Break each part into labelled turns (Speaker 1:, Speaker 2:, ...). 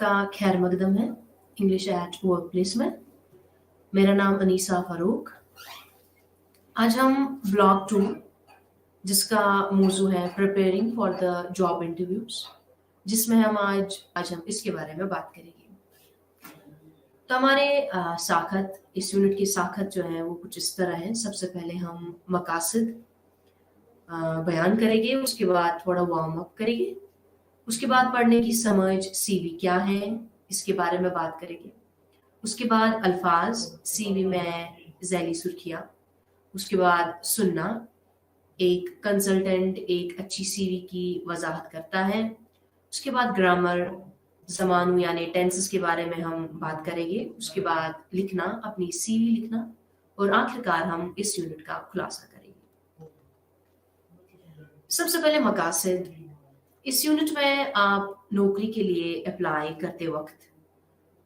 Speaker 1: आपका खैर मकदम है इंग्लिश एट वर्क प्लेस में। मेरा नाम अनीसा फारूक। आज हम ब्लॉग 2 जिसका मौजू है preparing for the job interviews, जिसमें हम आज हम इसके बारे में बात करेंगे। तो हमारे साखत इस यूनिट की साखत जो है वो कुछ इस तरह है। सबसे पहले हम मकासद बयान करेंगे, उसके बाद थोड़ा वार्म अप करेंगे, उसके बाद पढ़ने की समझ, सीवी क्या है इसके बारे में बात करेंगे। उसके बाद अल्फाज, सीवी में ज़ैली सुर्खियाँ। उसके बाद सुनना, एक कंसल्टेंट एक अच्छी सीवी की वजाहत करता है। उसके बाद ग्रामर, ज़मानों यानी टेंसेस के बारे में हम बात करेंगे। उसके बाद लिखना, अपनी सीवी लिखना, और आखिरकार हम इस यूनिट का खुलासा करेंगे। सबसे पहले मकासद। इस यूनिट में आप नौकरी के लिए अप्लाई करते वक्त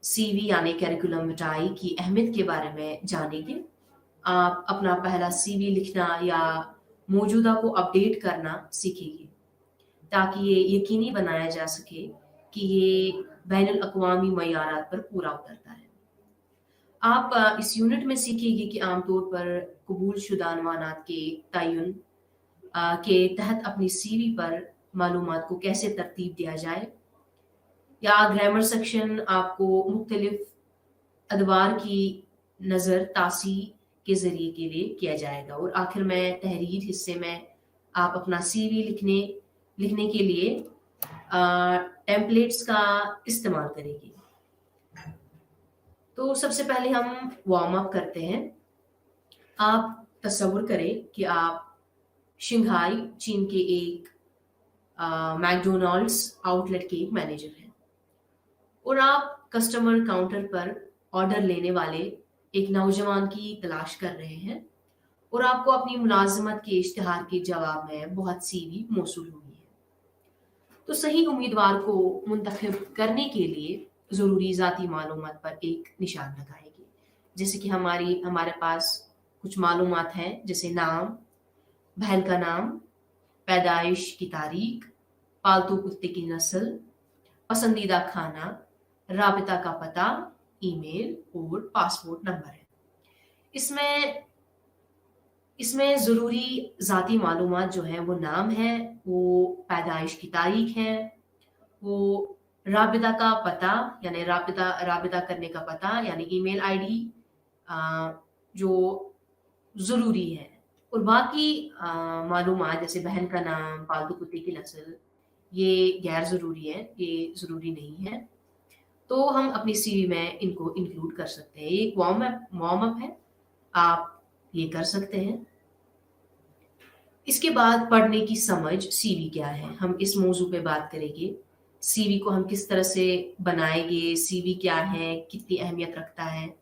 Speaker 1: सीवी यानी कैरिकुलम विटाई की अहमियत के बारे में जानेंगे। आप अपना पहला सीवी लिखना या मौजूदा को अपडेट करना सीखेंगे ताकि ये यकीनी बनाया जा सके कि ये बैनुल अक़वामी मयारात पर पूरा उतरता है। आप इस यूनिट में सीखेंगे कि आमतौर पर कबूल शुदा अनवानात के तयन के तहत अपनी सीवी पर मालूमात को कैसे तरतीब दिया जाए, या ग्रामर सेक्शन आपको मुख्तलिफ अदवार की नज़र तासी के ज़रिए के लिए किया जाएगा। और आखिर में तहरीर हिस्से में आप अपना सीवी लिखने के लिए टेम्पलेट्स का इस्तेमाल करेंगे। तो सबसे पहले हम वार्म अप करते हैं। आप तसव्वुर करें कि आप शंघाई चीन के एक मैकडोनाल्ड्स आउटलेट के एक मैनेजर हैं और आप कस्टमर काउंटर पर ऑर्डर लेने वाले एक नौजवान की तलाश कर रहे हैं और आपको अपनी मुलाजमत के इश्तिहार के जवाब में बहुत सीवी मौसूल हुई है। तो सही उम्मीदवार को मुंतखब करने के लिए ज़रूरी ज़ाती मालूमात पर एक निशान लगाएंगे। जैसे कि हमारे पास कुछ मालूमात हैं, जैसे नाम, बहन का नाम, पैदाइश की तारीख, पालतू कुत्ते की नस्ल, पसंदीदा खाना, राबिता का पता, ईमेल और पासपोर्ट नंबर है। इसमें ज़रूरी ज़ाती मालूमात जो है वो नाम है, वो पैदाइश की तारीख है, वो राबिता का पता यानी राबिता करने का पता यानी ईमेल आईडी जो ज़रूरी है, और बाकी मालूमात जैसे बहन का नाम, पालतू कुत्ते की नस्ल, ये गैर ज़रूरी है, ये ज़रूरी नहीं है। तो हम अपनी सीवी में इनको इंक्लूड कर सकते हैं। ये एक वार्म अप है, आप ये कर सकते हैं। इसके बाद पढ़ने की समझ, सीवी क्या है, हम इस मौजू पे बात करेंगे। सीवी को हम किस तरह से बनाएंगे, सीवी क्या है, कितनी अहमियत रखता है,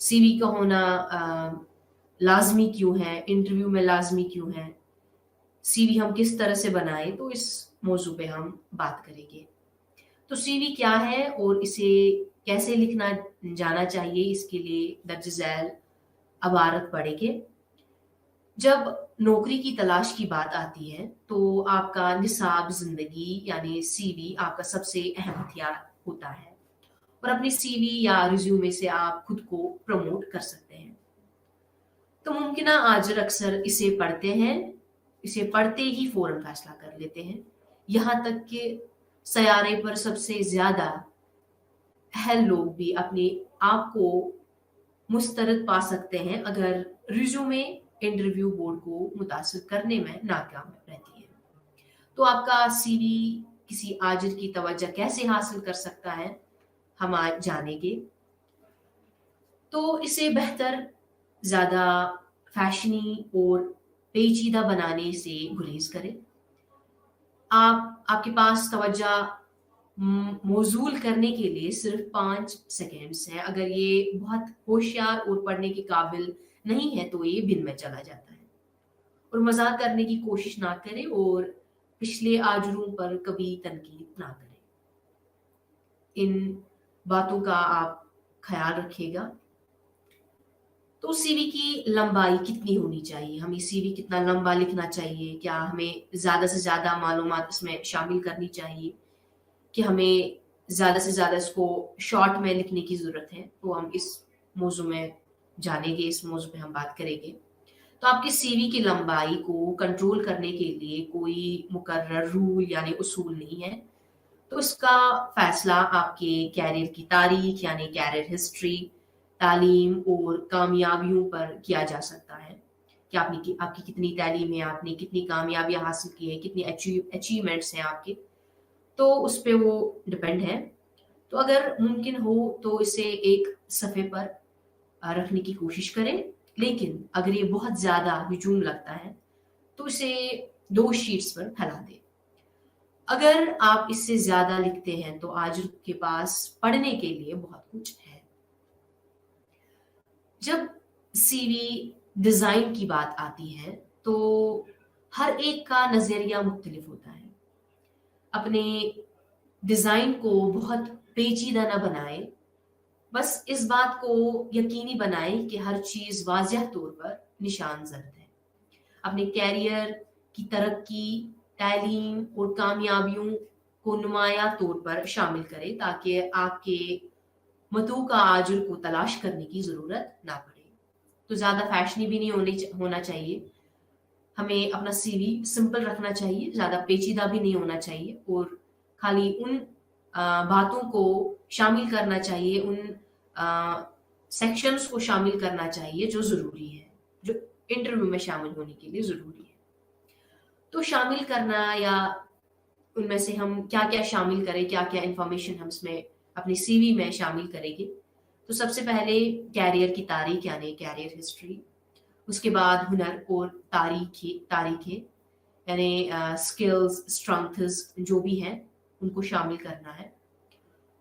Speaker 1: सीवी का होना लाजमी क्यों है, इंटरव्यू में लाजमी क्यों है, सीवी हम किस तरह से बनाएं, तो इस मौजू पे हम बात करेंगे। तो सीवी क्या है और इसे कैसे लिखना जाना चाहिए, इसके लिए दर्ज झैल अबारत पढ़ेंगे। जब नौकरी की तलाश की बात आती है तो आपका निसाब जिंदगी यानी सीवी आपका सबसे अहम हथियार होता है और अपनी सीवी या रिज्यूमे से आप खुद को प्रमोट कर सकते हैं। तो मुमकिना आजर अक्सर इसे पढ़ते ही फौरन फैसला कर लेते हैं, यहाँ तक कि सयारे पर सबसे ज्यादा अहल लोग भी अपने आप को मुस्तरद पा सकते हैं अगर रिज्यूमे इंटरव्यू बोर्ड को मुतासिर करने में नाकाम रहती है। तो आपका सीवी किसी आजिर की तवज्जो कैसे हासिल कर सकता है, हम आज जानेंगे। तो इसे बेहतर, ज़्यादा फैशनी और पेचीदा बनाने से गुरेज करें। आपके पास तवज्जो मौजूल करने के लिए सिर्फ 5 सेकेंड्स हैं। अगर ये बहुत होशियार और पढ़ने के काबिल नहीं है तो ये बिन में चला जाता है। और मजाक करने की कोशिश ना करें और पिछले आजरों पर कभी तनकीद ना करें। इन बातों का आप ख्याल रखिएगा। तो सीवी की लंबाई कितनी होनी चाहिए, हमें सीवी कितना लंबा लिखना चाहिए, क्या हमें ज़्यादा से ज़्यादा मालूमात इसमें शामिल करनी चाहिए कि हमें زیادہ سے زیادہ اس کو شارٹ میں لکھنے کی ضرورت ہے، تو ہم اس موضوع میں جانیں گے، اس موضوع پہ ہم بات کریں گے۔ تو آپ کے سی وی کی لمبائی کو کنٹرول کرنے کے لیے کوئی مقرر رول یعنی اصول نہیں ہے، تو اس کا فیصلہ آپ کے کیریئر کی تاریخ یعنی کیریئر ہسٹری، تعلیم اور کامیابیوں پر کیا جا سکتا ہے کہ آپ کی کتنی تعلیم ہے، آپ نے کتنی کامیابیاں حاصل کی ہیں، کتنی اچیومنٹس ہیں آپ کے، تو اس پہ وہ ڈپینڈ ہے۔ تو اگر ممکن ہو تو اسے ایک صفحے پر رکھنے کی کوشش کریں، لیکن اگر یہ بہت زیادہ ہجوم لگتا ہے تو اسے 2 شیٹس پر پھیلا دیں۔ اگر آپ اس سے زیادہ لکھتے ہیں تو آج کے پاس پڑھنے کے لیے بہت کچھ ہے۔ جب سی وی ڈیزائن کی بات آتی ہے تو ہر ایک کا نظریہ مختلف ہوتا ہے۔ اپنے ڈیزائن کو بہت پیچیدہ نہ بنائیں، بس اس بات کو یقینی بنائیں کہ ہر چیز واضح طور پر نشان زد ہے۔ اپنے کیریئر کی ترقی، تعلیم اور کامیابیوں کو نمایاں طور پر شامل کریں تاکہ آپ کے متوقع آجر کو تلاش کرنے کی ضرورت نہ پڑے۔ تو زیادہ فیشنی بھی نہیں ہونا چاہیے، ہمیں اپنا سی وی سمپل رکھنا چاہیے، زیادہ پیچیدہ بھی نہیں ہونا چاہیے، اور خالی ان باتوں کو شامل کرنا چاہیے، ان سیکشنز کو شامل کرنا چاہیے جو ضروری ہے، جو انٹرویو میں شامل ہونے کے لیے ضروری ہے۔ تو شامل کرنا یا ان میں سے ہم کیا کیا شامل کریں، کیا کیا انفارمیشن ہم اس میں اپنی سی وی میں شامل کریں گے۔ تو سب سے پہلے کیریئر کی تاریخ یعنی کیریئر ہسٹری، اس کے بعد ہنر اور تاریخیں یعنی اسکلز، اسٹرنگتھز جو بھی ہیں ان کو شامل کرنا ہے،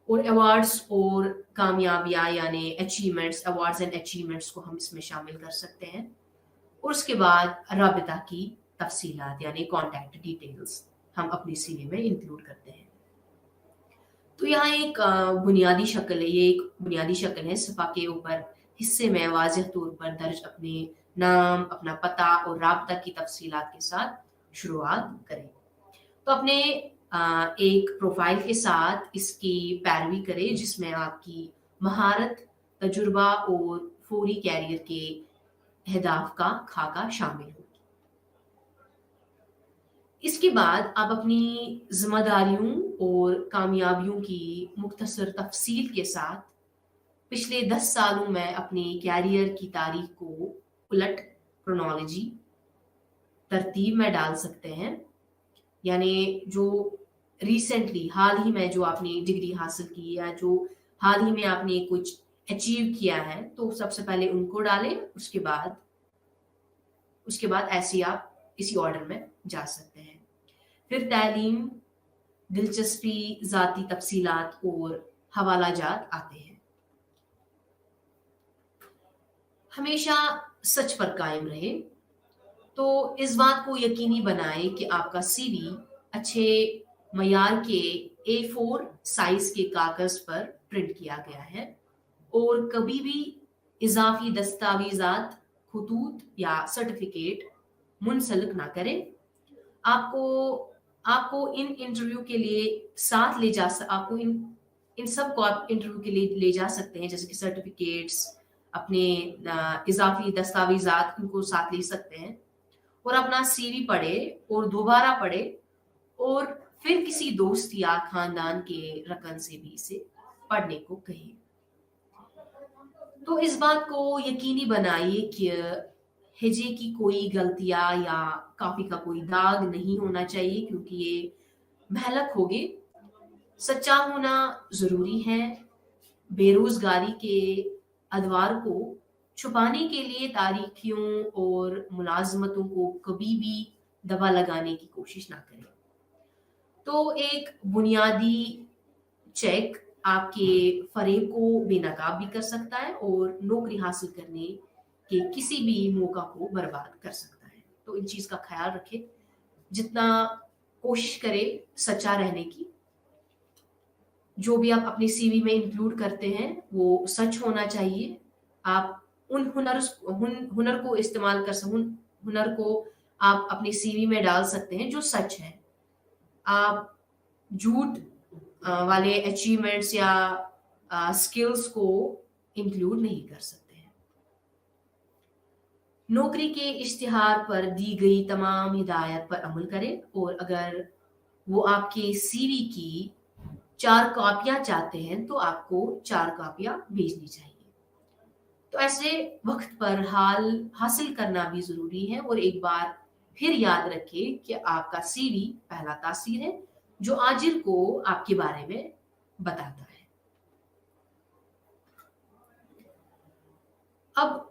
Speaker 1: اور ایوارڈز اور کامیابیاں یعنی اچیومنٹس، ایوارڈز اینڈ اچیومنٹس کو ہم اس میں شامل کر سکتے ہیں، اور اس کے بعد رابطہ کی تفصیلات یعنی کانٹیکٹ ڈیٹیلز ہم اپنی سی وی میں انکلوڈ کرتے ہیں۔ تو یہاں ایک بنیادی شکل ہے، یہ ایک بنیادی شکل ہے، صفحہ کے اوپر حصے میں واضح طور پر درج اپنے نام، اپنا پتہ اور رابطہ کی تفصیلات کے ساتھ شروعات کریں۔ تو اپنے ایک پروفائل کے ساتھ اس کی پیروی کریں جس میں آپ کی مہارت، تجربہ اور فوری کیریئر کے اہداف کا خاکہ شامل ہو۔ اس کے بعد آپ اپنی ذمہ داریوں اور کامیابیوں کی مختصر تفصیل کے ساتھ پچھلے 10 سالوں میں اپنے کیریئر کی تاریخ کو الٹ کرونالوجی ترتیب میں ڈال سکتے ہیں، یعنی جو ریسنٹلی حال ہی میں جو آپ نے ڈگری حاصل کی یا جو حال ہی میں آپ نے کچھ اچیو کیا ہے تو سب سے پہلے ان کو ڈالیں، اس کے بعد ایسے آپ اسی آرڈر میں جا سکتے ہیں۔ پھر تعلیم، دلچسپی، ذاتی تفصیلات اور حوالہ جات آتے ہیں۔ ہمیشہ سچ پر قائم رہے، تو اس بات کو یقینی بنائیں کہ آپ کا سی وی اچھے معیار کے A4 سائز کے کاغذ پر پرنٹ کیا گیا ہے، اور کبھی بھی اضافی دستاویزات، خطوط یا سرٹیفکیٹ منسلک نہ کریں۔ آپ کو ان انٹرویو کے لیے ساتھ لے جا آپ کو ان سب کو آپ انٹرویو کے لیے لے جا سکتے ہیں، جیسے کہ سرٹیفکیٹس، اپنے اضافی دستاویزات ان کو ساتھ لے سکتے ہیں، اور اپنا سی وی پڑھے اور دوبارہ پڑھے، اور پھر کسی دوست یا خاندان کے رکن سے بھی اسے پڑھنے کو کہیں۔ تو اس بات کو یقینی بنائیے کہ ہجے کی کوئی غلطیاں یا کاپی کا کوئی داغ نہیں ہونا چاہیے، کیونکہ یہ مہلک ہوگے۔ سچا ہونا ضروری ہے، بے روزگاری کے ادوار کو چھپانے کے لیے تاریخیوں اور ملازمتوں کو کبھی بھی دبا لگانے کی کوشش نہ کریں۔ تو ایک بنیادی چیک آپ کے فریب کو بے نقاب بھی کر سکتا ہے اور نوکری حاصل کرنے کے کسی بھی موقع کو برباد کر سکتا ہے۔ تو ان چیز کا خیال رکھیں، جتنا کوشش کرے سچا رہنے کی، جو بھی آپ اپنی سی وی میں انکلوڈ کرتے ہیں وہ سچ ہونا چاہیے۔ آپ ان ہنر کو استعمال کر سکیں، ہنر کو آپ اپنی سی وی میں ڈال سکتے ہیں جو سچ ہے۔ آپ جھوٹ वाले अचीवमेंट्स या स्किल्स को इंक्लूड नहीं कर सकते हैं। नौकरी के इश्तिहार पर दी गई तमाम हिदायत पर अमल करें, और अगर वो आपके सीवी की 4 कॉपियाँ चाहते हैं तो आपको 4 कॉपियाँ भेजनी चाहिए। तो ऐसे वक्त पर हाल हासिल करना भी ज़रूरी है, और एक बार फिर याद रखें कि आपका सीवी पहला तासीर है जो आजिर को आपके बारे में बताता है। अब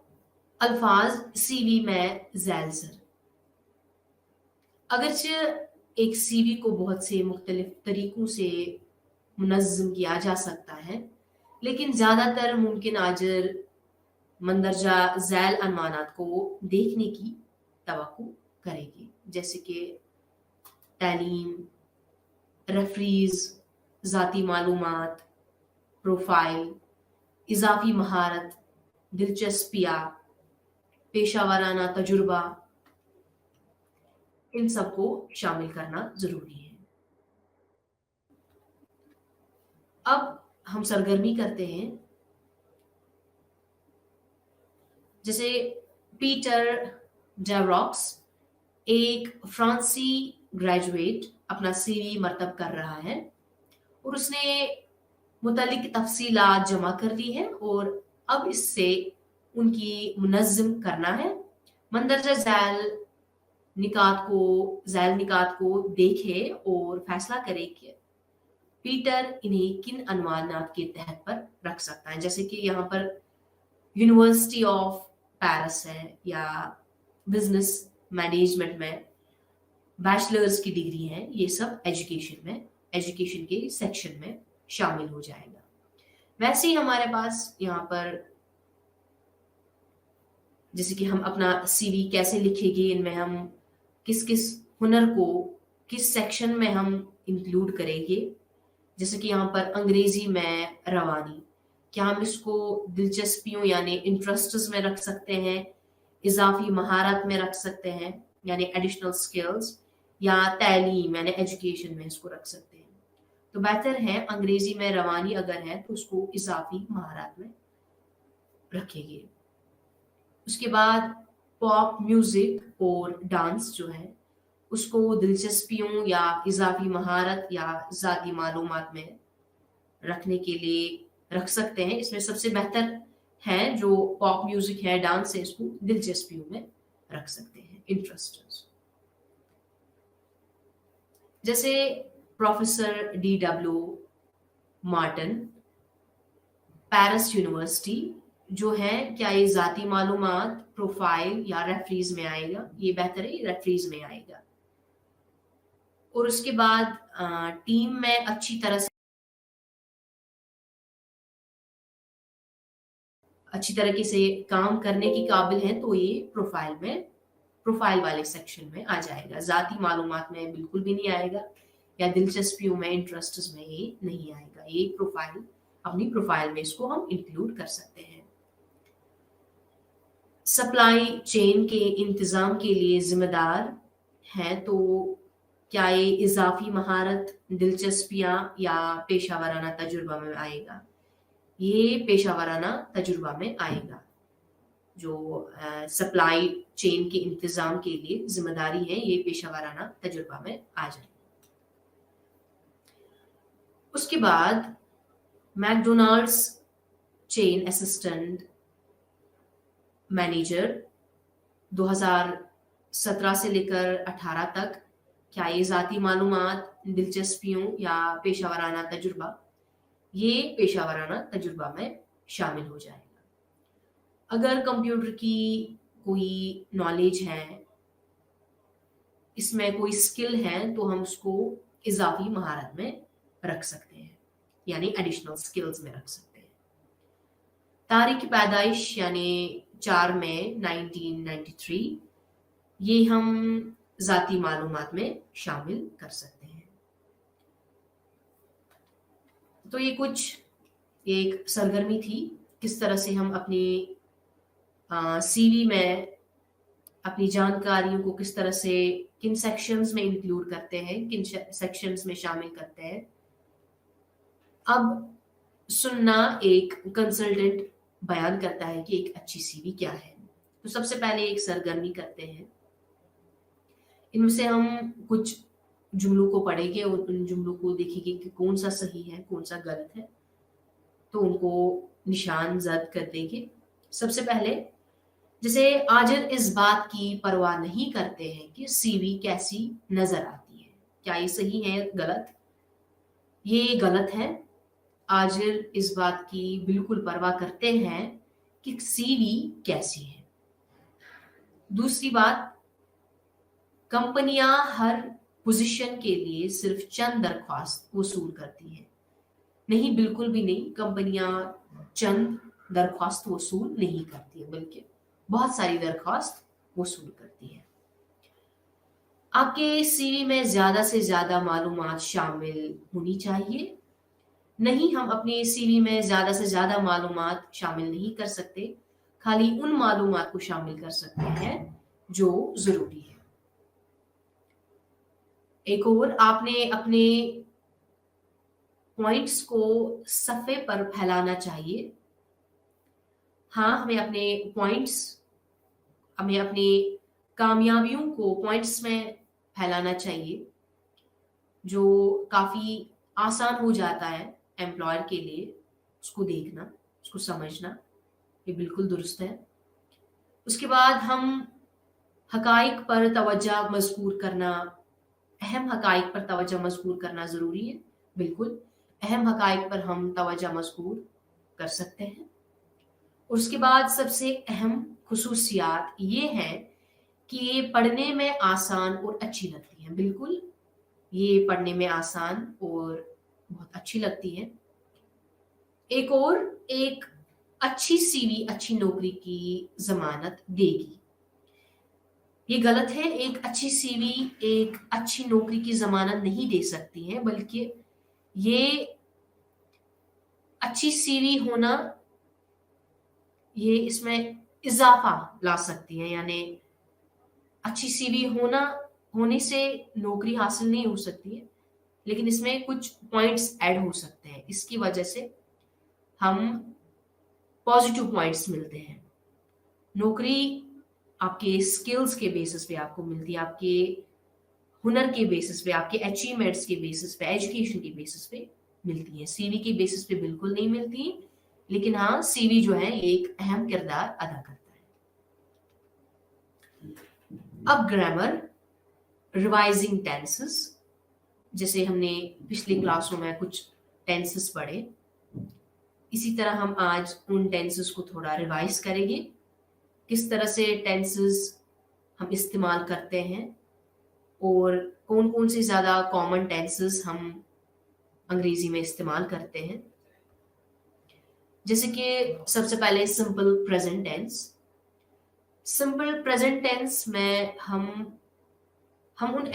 Speaker 1: अल्फाज सीवी में झैल सर। अगरचे एक सीवी को बहुत से मुख्तलिफ तरीकों से मुनज़्ज़म किया जा सकता है, लेकिन ज़्यादातर मुमकिन आजिर मंदरजा झैल अनवानात को देखने की तवक्को करेगी, जैसे कि तालीम, रेफरीज, ज़ाती मालूमात, प्रोफाइल, इजाफी महारत, दिलचस्पियाँ, पेशा वाराना तजुर्बा, इन सबको शामिल करना ज़रूरी है। अब हम सरगर्मी करते हैं। जैसे पीटर डेवरॉक्स, एक फ्रांसी ग्रेजुएट, अपना सीवी मरतब कर रहा है और उसने मुतल्लिक तफसीलात जमा कर ली है, और अब इससे उनकी मुनज़्ज़म करना है। मंदरजा झैल निकात को देखे और फैसला करे कि पीटर इन्हें किन अनवानात के तहत पर रख सकता है। जैसे कि यहाँ पर यूनिवर्सिटी ऑफ पेरिस है, या बिजनेस मैनेजमेंट में बैचलर्स की डिग्री है, ये सब एजुकेशन के सेक्शन में शामिल हो जाएगा। वैसे ही हमारे पास यहाँ पर जैसे कि हम अपना सीवी कैसे लिखेंगे, इनमें हम किस किस हुनर को किस सेक्शन में हम इंक्लूड करेंगे। जैसे कि यहाँ पर अंग्रेजी में रवानी, क्या हम इसको दिलचस्पियों यानी इंटरेस्ट्स में रख सकते हैं, इजाफी महारत में रख सकते हैं यानी एडिशनल स्किल्स, या तालीम यानी एजुकेशन में इसको रख सकते हैं। तो बेहतर है अंग्रेजी में रवानी अगर है तो उसको इजाफी महारत में रखेंगे। उसके बाद पॉप म्यूजिक और डांस जो है उसको दिलचस्पियों या इजाफी महारत या ज़ाती मालूमात में रखने के लिए रख सकते हैं। इसमें सबसे बेहतर है जो पॉप म्यूजिक है, डांस है, इसको दिलचस्पियों में रख सकते हैं, इंटरेस्ट। जैसे professor D.W. Martin, Paris university जो है, क्या ये ज़ाती मालूमात, प्रोफाइल या रेफरीज में आएगा? ये बेहतर है रेफरीज में आएगा। और उसके बाद टीम में अच्छी तरीके से काम करने की काबिल है तो ये प्रोफाइल वाले सेक्शन में आ जाएगा। ज़ाती मालूमात में बिल्कुल भी नहीं आएगा, या दिलचस्पियों में, इंटरेस्ट्स में ये नहीं आएगा। ये अपनी प्रोफाइल में इसको हम इंक्लूड कर सकते हैं। सप्लाई चेन के इंतज़ाम के लिए जिम्मेदार है, तो क्या ये इजाफी महारत, दिलचस्पियाँ या पेशा वाराना तजुर्बा में आएगा? ये पेशा वाराना तजुर्बा में आएगा। जो सप्लाई चेन के इंतज़ाम के लिए जिम्मेदारी है, ये पेशा वाराना तजुर्बा में आ जाएगा। उसके बाद मैकडोनाल्ड्स चेन असिस्टेंट मैनेजर 2017 से लेकर 18 तक, क्या ये ज़ाती मालूमात, दिलचस्पियों या पेशा वाराना तजुर्बा, ये पेशा वाराना तजुर्बा में शामिल हो जाएगा। अगर कंप्यूटर की कोई नॉलेज है, इसमें कोई स्किल है, तो हम उसको इजाफी महारत में रख सकते हैं, यानी एडिशनल स्किल्स में रख सकते हैं। तारीख पैदाइश यानी 4 मई 1993, ये हम ज़ाती मालूमात में शामिल कर सकते हैं। तो ये कुछ एक सरगर्मी थी, किस तरह से हम अपनी सीवी में अपनी जानकारियों को किस तरह से किन सेक्शंस में इंक्लूड करते हैं, किन सेक्शंस में शामिल करते हैं। अब सुनना एक कंसल्टेंट बयान करता है कि एक अच्छी सीवी क्या है। तो सबसे पहले एक सरगर्मी करते हैं। इनमें से हम कुछ जुमलों को पढ़ेंगे और उन जुमलों को देखेंगे कि कौन सा सही है, कौन सा गलत है, तो उनको निशान जद कर देंगे। सबसे पहले, जैसे आजिर इस बात की परवाह नहीं करते हैं कि सीवी कैसी नजर आती है। क्या ये सही है, गलत? ये गलत है। आजिर इस बात की बिल्कुल परवाह करते हैं कि सीवी कैसी है। दूसरी बात, कंपनियां हर पोजीशन के लिए सिर्फ चंद दरख्वास्त वसूल करती हैं। नहीं, बिल्कुल भी नहीं। कंपनियां चंद दरख्वास्त वसूल नहीं करती है, बल्कि बहुत सारी दरख्वास्त वसूल करती है। आपके सीवी में ज्यादा से ज्यादा मालूमात शामिल होनी चाहिए। नहीं, हम अपने सीवी में ज्यादा से ज्यादा मालूमात शामिल नहीं कर सकते, खाली उन मालूमात को शामिल कर सकते हैं जो जरूरी है। एक और, आपने अपने पॉइंट्स को सफ़े पर फैलाना चाहिए। हाँ, हमें अपनी कामयाबियों को पॉइंट्स में फैलाना चाहिए, जो काफ़ी आसान हो जाता है एम्प्लॉयर के लिए उसको देखना, उसको समझना। ये बिल्कुल दुरुस्त है। उसके बाद हम हकाइक पर तवज्जो मज़कूर करना, अहम हकाइक पर तवज्जो मज़कूर करना ज़रूरी है। बिल्कुल, अहम हकाइक पर हम तवज्जो मज़कूर कर सकते हैं। उसके बाद सबसे अहम खुसूसियात ये है कि ये पढ़ने में आसान और अच्छी लगती है। बिल्कुल, ये पढ़ने में आसान और बहुत अच्छी लगती है। एक और, एक अच्छी सीवी अच्छी नौकरी की जमानत देगी। ये गलत है। एक अच्छी सीवी एक अच्छी नौकरी की जमानत नहीं दे सकती है, बल्कि ये अच्छी सीवी होना ये इसमें इजाफा ला सकती है। यानी अच्छी सीवी होने से नौकरी हासिल नहीं हो सकती है, लेकिन इसमें कुछ पॉइंट्स ऐड हो सकते हैं। इसकी वजह से हम पॉजिटिव पॉइंट्स मिलते हैं। नौकरी आपके स्किल्स के बेसिस पे आपको मिलती है, आपके हुनर के बेसिस पे, आपके अचीवमेंट्स के बेसिस पे, एजुकेशन के बेसिस पे मिलती है। सीवी के बेसिस पे बिल्कुल नहीं मिलती। लेकिन हाँ, सीवी जो है एक अहम किरदार अदा करता है। अब ग्रामर, रिवाइजिंग टेंसेस। जैसे हमने पिछली क्लासों में कुछ टेंसेस पढ़े, इसी तरह हम आज उन टेंसेस को थोड़ा रिवाइज करेंगे। किस तरह से टेंसेस हम इस्तेमाल करते हैं और कौन कौन से ज़्यादा कॉमन टेंसेस हम अंग्रेजी में इस्तेमाल करते हैं। जैसे कि सबसे पहले simple present tense. Simple present tense में हम उन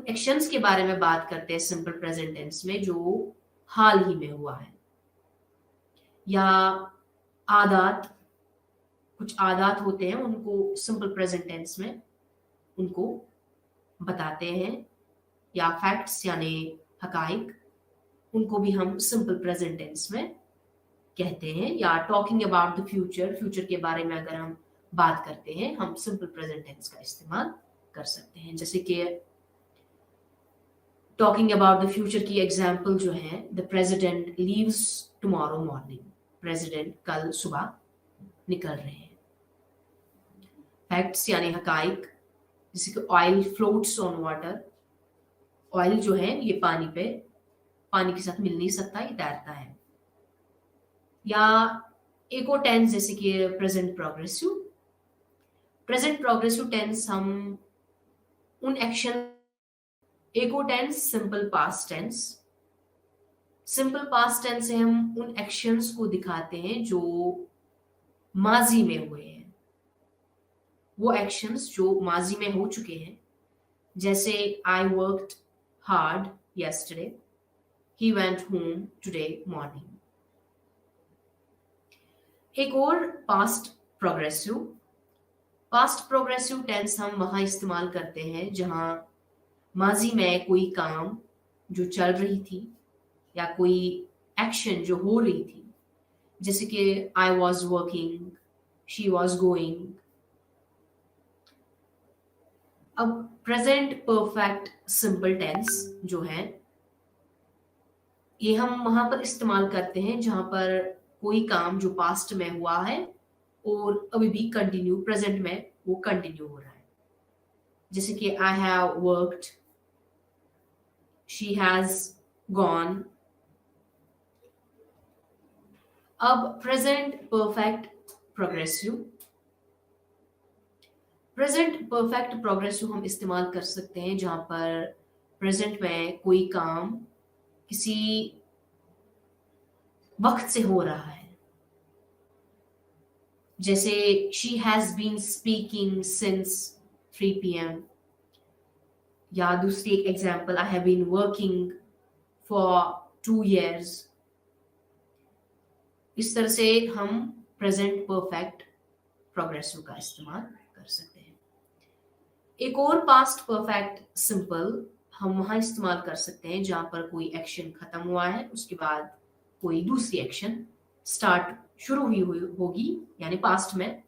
Speaker 1: एक्शंस के बारे में बात करते हैं सिंपल प्रेजेंट टेंस में जो हाल ही में हुआ है, या कुछ आदात होते हैं, उनको सिंपल प्रेजेंट टेंस में उनको बताते हैं, या फैक्ट्स यानी हकाइक, उनको भी हम सिंपल प्रेजेंट टेंस में कहते हैं। या टॉकिंग अबाउट द फ्यूचर के बारे में अगर हम बात करते हैं, हम सिंपल प्रेजेंट टेंस का इस्तेमाल कर सकते हैं। जैसे कि टॉकिंग अबाउट द फ्यूचर की एग्जाम्पल जो है, the president leaves tomorrow morning. President कल सुबह निकल रहे हैं। फैक्ट्स यानी हकाइक, जैसे कि oil floats on water. Oil जो है ये पानी के साथ मिल नहीं सकता, ये तैरता है। या एक और टेंस जैसे कि प्रेजेंट प्रोग्रेसिव टेंस, हम उन एक्शन। एक और tense simple past tense. Simple past tense से हम उन एक्शंस को दिखाते हैं जो माजी में हुए हैं, वो एक्शंस जो माजी में हो चुके हैं। जैसे I worked hard yesterday, he went home today morning। एक और पास्ट प्रोग्रेसिव टेंस हम वहां इस्तेमाल करते हैं जहां माजी में कोई काम जो चल रही थी या कोई एक्शन जो हो रही थी, जैसे कि I was working, she was going. अब प्रेजेंट परफेक्ट सिंपल टेंस जो है, ये हम वहां पर इस्तेमाल करते हैं जहां पर कोई काम जो पास्ट में हुआ है और अभी भी कंटिन्यू प्रेजेंट में वो कंटिन्यू हो रहा है। जैसे कि I have worked, she has gone. अब present perfect progressive, present perfect progressive हम इस्तेमाल कर सकते हैं जहां पर प्रेजेंट में कोई काम किसी वक्त से हो रहा है। जैसे she has been speaking since 3 PM, या दूसरी एक example, I have been working for 2 years। इस तरह से हम प्रेजेंट परफेक्ट प्रोग्रेसिव का इस्तेमाल कर सकते हैं। एक और पास्ट परफेक्ट सिंपल हम वहां इस्तेमाल कर सकते हैं जहां पर कोई एक्शन खत्म हुआ है, उसके बाद कोई दूसरी एक्शन स्टार्ट शुरू हुई होगी, यानी पास्ट में।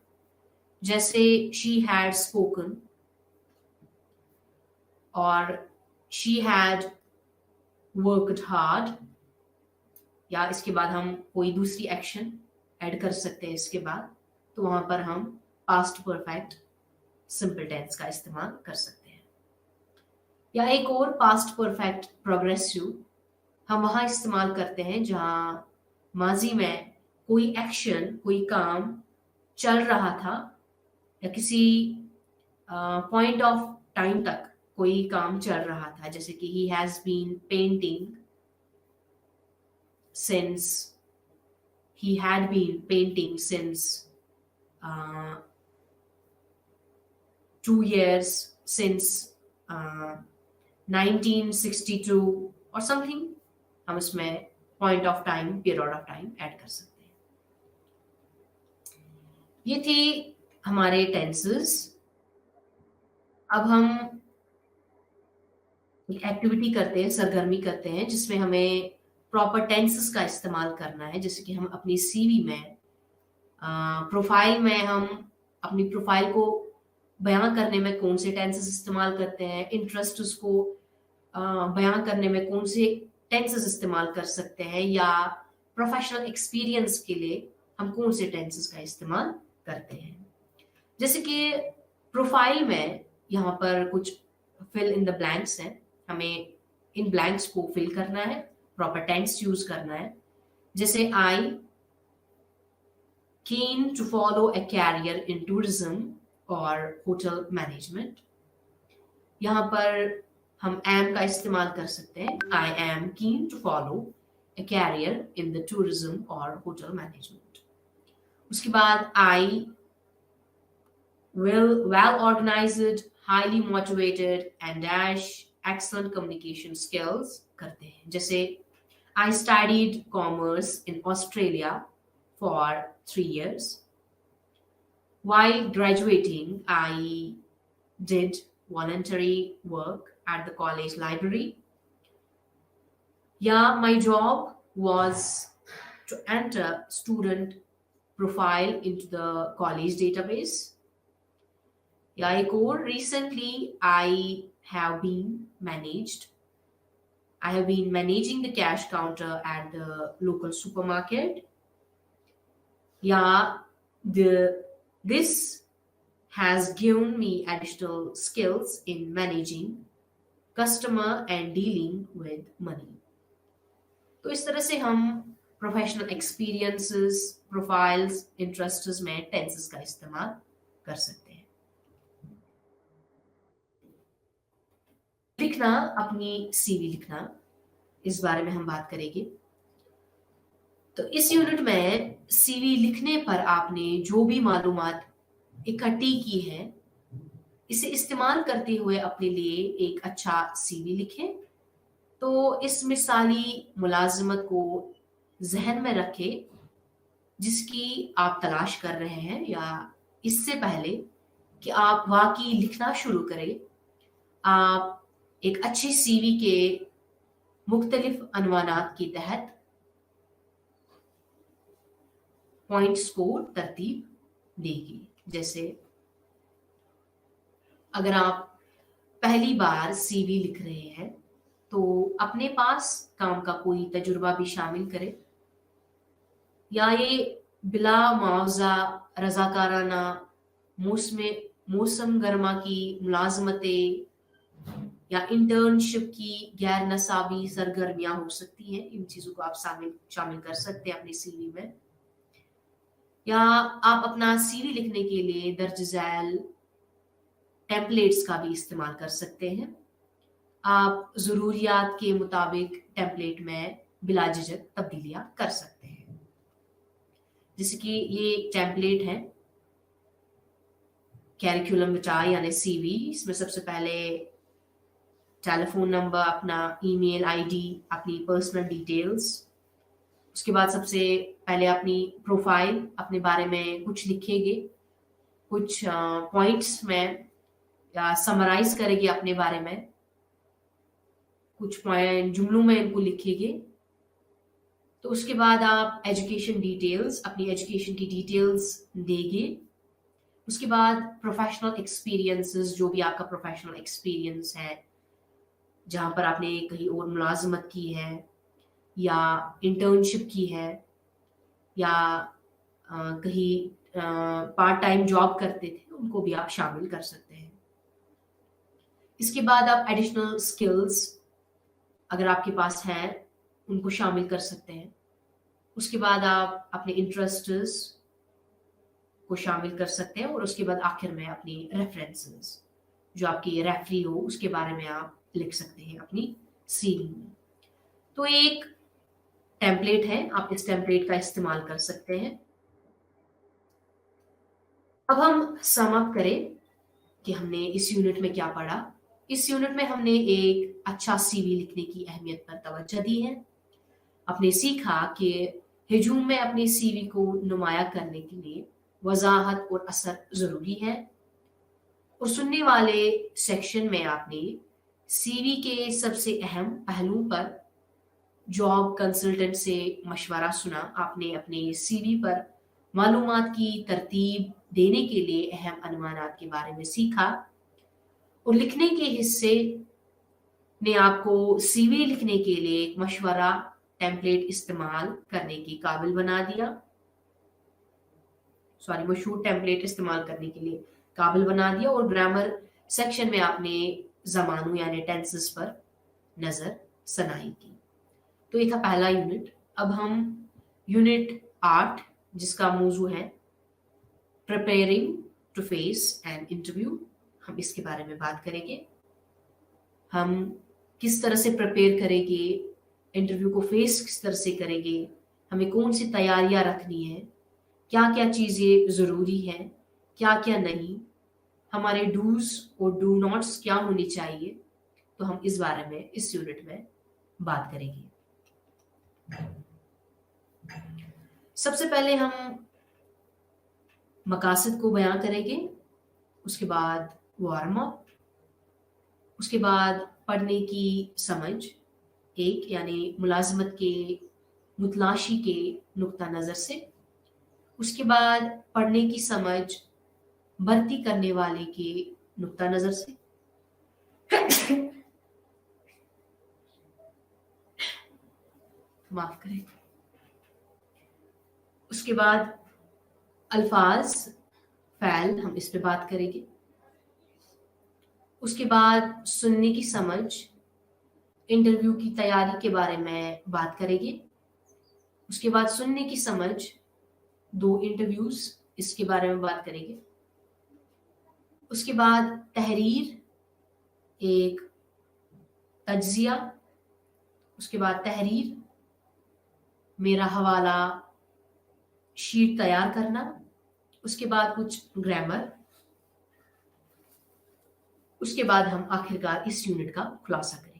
Speaker 1: जैसे शी हैड स्पोकन और शी हैड वर्कड हार्ड, या इसके बाद हम कोई दूसरी एक्शन ऐड कर सकते हैं इसके बाद, तो वहां पर हम पास्ट परफेक्ट सिंपल टेंस का इस्तेमाल कर सकते हैं। या एक और पास्ट परफेक्ट प्रोग्रेसिव हम वहां इस्तेमाल करते हैं जहां माजी में कोई एक्शन, कोई काम चल रहा था, या किसी पॉइंट ऑफ टाइम तक कोई काम चल रहा था। जैसे कि he has been painting since, he had been painting since 2 years, since 1962 और समथिंग, हम इसमें point of time, period of time add कर सकते हैं। ये थे हमारे टेंसेस। अब हम एक एक्टिविटी करते हैं, सरगर्मी करते हैं, जिसमें हमें प्रॉपर टेंसेस का इस्तेमाल करना है। जैसे कि हम अपनी सीवी में, प्रोफाइल में, हम अपनी प्रोफाइल को बयां करने में कौन से टेंसेस इस्तेमाल करते हैं, इंटरेस्ट उसको बयां करने में कौन से टेंसेस इस्तेमाल कर सकते हैं, या प्रोफेशनल एक्सपीरियंस के लिए हम कौन से टेंसेस का इस्तेमाल करते हैं। जैसे कि प्रोफाइल में यहाँ पर कुछ फिल इन द ब्लैंक्स हैं, हमें इन ब्लैंक्स को फिल करना है, प्रॉपर टेंस यूज करना है। जैसे आई keen to follow a career in tourism और hotel management। यहाँ पर हम am का इस्तेमाल कर सकते हैं। I am keen to follow a career in the tourism और hotel management। उसके बाद I well organized, highly motivated and dash excellent communication skills करते हैं। जैसे I studied commerce in Australia for 3 years. While graduating, I did voluntary work at the college library. Yeah, my job was to enter student profile into the college database. Yeah, recently I have been managing the cash counter at the local supermarket. Yeah, this has given me additional skills in managing customer and dealing with money. तो इस तरह से हम professional experiences, profiles, interests में tenses का इस्तेमाल कर सकते हैं। लिखना, अपनी सीवी लिखना, इस बारे में हम बात करेंगे। तो इस यूनिट में सीवी लिखने पर आपने जो भी मालूमात इकट्ठी की है, इसे इस्तेमाल करते हुए अपने लिए एक अच्छा सीवी लिखें। तो इस मिसाली मुलाजमत को जहन में रखें जिसकी आप तलाश कर रहे हैं, या इससे पहले कि आप वाकई लिखना शुरू करें, आप एक अच्छी सीवी के मुख्तलिफ अनवानात के तहत पॉइंट्स को तरतीब देगी। जैसे अगर आप पहली बार सीवी लिख रहे हैं तो अपने पास काम का कोई तजुर्बा भी शामिल करें, या ये बिला मुआवजा रजाकाराना मौसम गर्मा की मुलाजमतें या इंटर्नशिप की गैर नसाबी सरगर्मियां हो सकती हैं। इन चीजों को आप शामिल कर सकते हैं अपने सीवी में। या आप अपना सीवी लिखने के लिए दर्ज झैल टेम्पलेट्स का भी इस्तेमाल कर सकते हैं। आप ज़रूरियात के मुताबिक टेम्पलेट में बिला झिझक तब्दीलियां कर सकते हैं। जैसे कि ये टेम्पलेट है कैरिकुलम विटाe यानी सीवी। इसमें सबसे पहले टेलीफोन नंबर, अपना ईमेल आईडी, अपनी पर्सनल डिटेल्स, उसके बाद सबसे पहले अपनी प्रोफाइल, अपने बारे में कुछ लिखेंगे, कुछ पॉइंट्स में या समराइज करेंगे अपने बारे में, कुछ पॉइंट जुमलों में इनको लिखेंगे। तो उसके बाद आप एजुकेशन डिटेल्स, अपनी एजुकेशन की डिटेल्स देंगे। उसके बाद प्रोफेशनल एक्सपीरियंसेस, जो भी आपका प्रोफेशनल एक्सपीरियंस है, जहाँ पर आपने कहीं और मुलाजमत की है या इंटर्नशिप की है या कहीं पार्ट टाइम जॉब करते थे, उनको भी आप शामिल कर सकते हैं। इसके बाद आप एडिशनल स्किल्स अगर आपके पास हैं उनको शामिल कर सकते हैं। उसके बाद आप अपने इंटरेस्ट्स को शामिल कर सकते हैं और उसके बाद आखिर में अपनी रेफरेंसेस, जो आपकी रेफरी हो, उसके बारे में आप लिख सकते हैं अपनी सीवी में। तो एक टेम्पलेट है, आप इस टेम्पलेट का इस्तेमाल कर सकते हैं। अब हम सम अप करें कि हमने इस यूनिट में क्या पढ़ा। इस यूनिट में हमने एक अच्छा सीवी लिखने की अहमियत पर तवज्जो दी है। आपने सीखा कि हिजूम में अपने सीवी को नुमाया करने के लिए वजाहत और असर जरूरी है। और सुनने वाले सेक्शन में आपने सीवी के सबसे अहम पहलू पर जॉब कंसल्टेंट से मशवरा सुना। आपने अपने सीवी पर मालूमात की तरतीब देने के लिए अहम अनुमानात के बारे में सीखा। और लिखने के हिस्से ने आपको सीवी लिखने के लिए एक मशवरा टेम्पलेट इस्तेमाल करने के काबिल बना दिया। मशहूर टेम्पलेट इस्तेमाल करने के लिए काबिल बना दिया। और ग्रामर सेक्शन में आपने जमानों यानी टेंसेस पर नजर सनाई की। तो ये था पहला यूनिट। अब हम यूनिट 8 जिसका मौजू है preparing to face an interview, हम इसके बारे में बात करेंगे। हम किस तरह से प्रिपेयर करेंगे, इंटरव्यू को फेस किस तरह से करेंगे, हमें कौन सी तैयारियां रखनी है, क्या क्या चीज़ें ज़रूरी हैं, क्या क्या नहीं, हमारे डूज और डू नॉट्स क्या होनी चाहिए। तो हम इस बारे में इस यूनिट में बात करेंगे। सबसे पहले हम मकासद को बयां करेंगे, उसके बाद वार्म अप, उसके बाद पढ़ने की समझ एक यानी मुलाजमत के मुतलाशी के नुक्ता नज़र से, उसके बाद पढ़ने की समझ भर्ती करने वाले के नुक्ता नज़र से, माफ करें, उसके बाद अल्फाज फ़ैल, हम इस पे बात करेंगे। उसके बाद सुनने की समझ, इंटरव्यू की तैयारी के बारे में बात करेंगे। उसके बाद सुनने की समझ 2 इंटरव्यूज, इसके बारे में बात करेंगे। उसके बाद तहरीर, एक तज्जिया, उसके बाद तहरीर, मेरा हवाला शीट तैयार करना, उसके बाद कुछ ग्रामर, उसके बाद हम आखिरकार इस यूनिट का खुलासा करेंगे।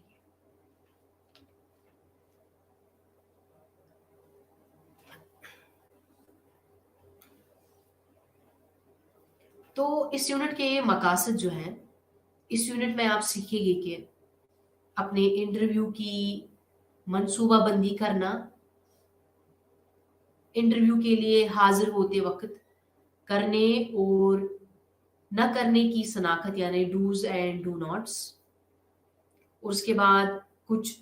Speaker 1: तो इस यूनिट के मकासद जो हैं, इस यूनिट में आप सीखेंगे कि अपने इंटरव्यू की मंसूबाबंदी करना, इंटरव्यू के लिए हाजिर होते वक्त करने और न करने की शनाख्त यानी डूज एंड डू नॉट्स, और उसके बाद कुछ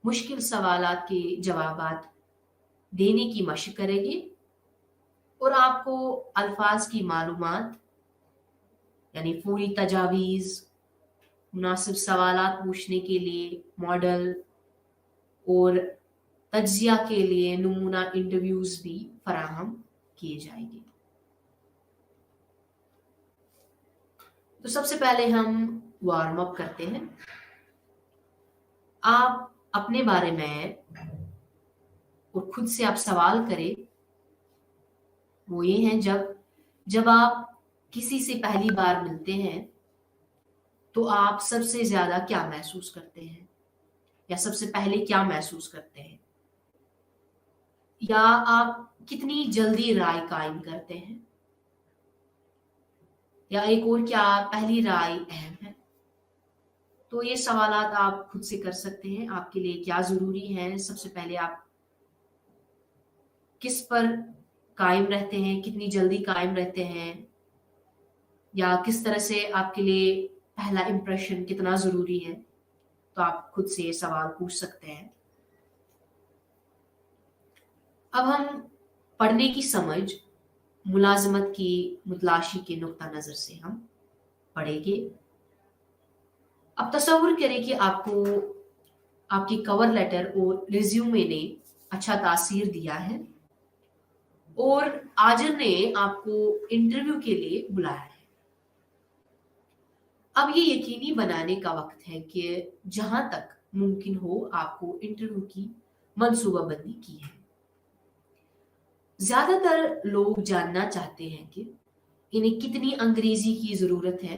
Speaker 1: मुश्किल सवालात के जवाबात देने की मशक करेंगे और आपको अल्फाज की मालूमात यानी पूरी तजावीज़, मुनासिब सवालात पूछने के लिए मॉडल और तज्जिया के लिए नमूना इंटरव्यूज भी फराहम किए जाएंगे। तो सबसे पहले हम वार्म अप करते हैं। आप अपने बारे में और खुद से आप सवाल करें, वो ये हैं, जब आप किसी से पहली बार मिलते हैं तो आप सबसे ज्यादा क्या महसूस करते हैं, या सबसे पहले क्या महसूस करते हैं, या आप कितनी जल्दी राय कायम करते हैं, या एक और, क्या पहली राय अहम है। तो ये सवालात आप खुद से कर सकते हैं। आपके लिए क्या जरूरी है, सबसे पहले आप किस पर कायम रहते हैं, कितनी जल्दी कायम रहते हैं, या किस तरह से आपके लिए पहला इंप्रेशन कितना जरूरी है। तो आप खुद से ये सवाल पूछ सकते हैं। अब हम पढ़ने की समझ, मुलाजमत की मुतलाशी के नुक्ता नजर से हम पढ़ेंगे। अब तसव्वुर करें कि आपको आपकी कवर लेटर और रिज्यूमे ने अच्छा तासीर दिया है और आजिर ने आपको इंटरव्यू के लिए बुलाया है। अब ये यकीनी बनाने का वक्त है कि जहां तक मुमकिन हो आपको इंटरव्यू की मंसूबाबंदी की है। ज्यादातर लोग जानना चाहते हैं कि इन्हें कितनी अंग्रेजी की जरूरत है।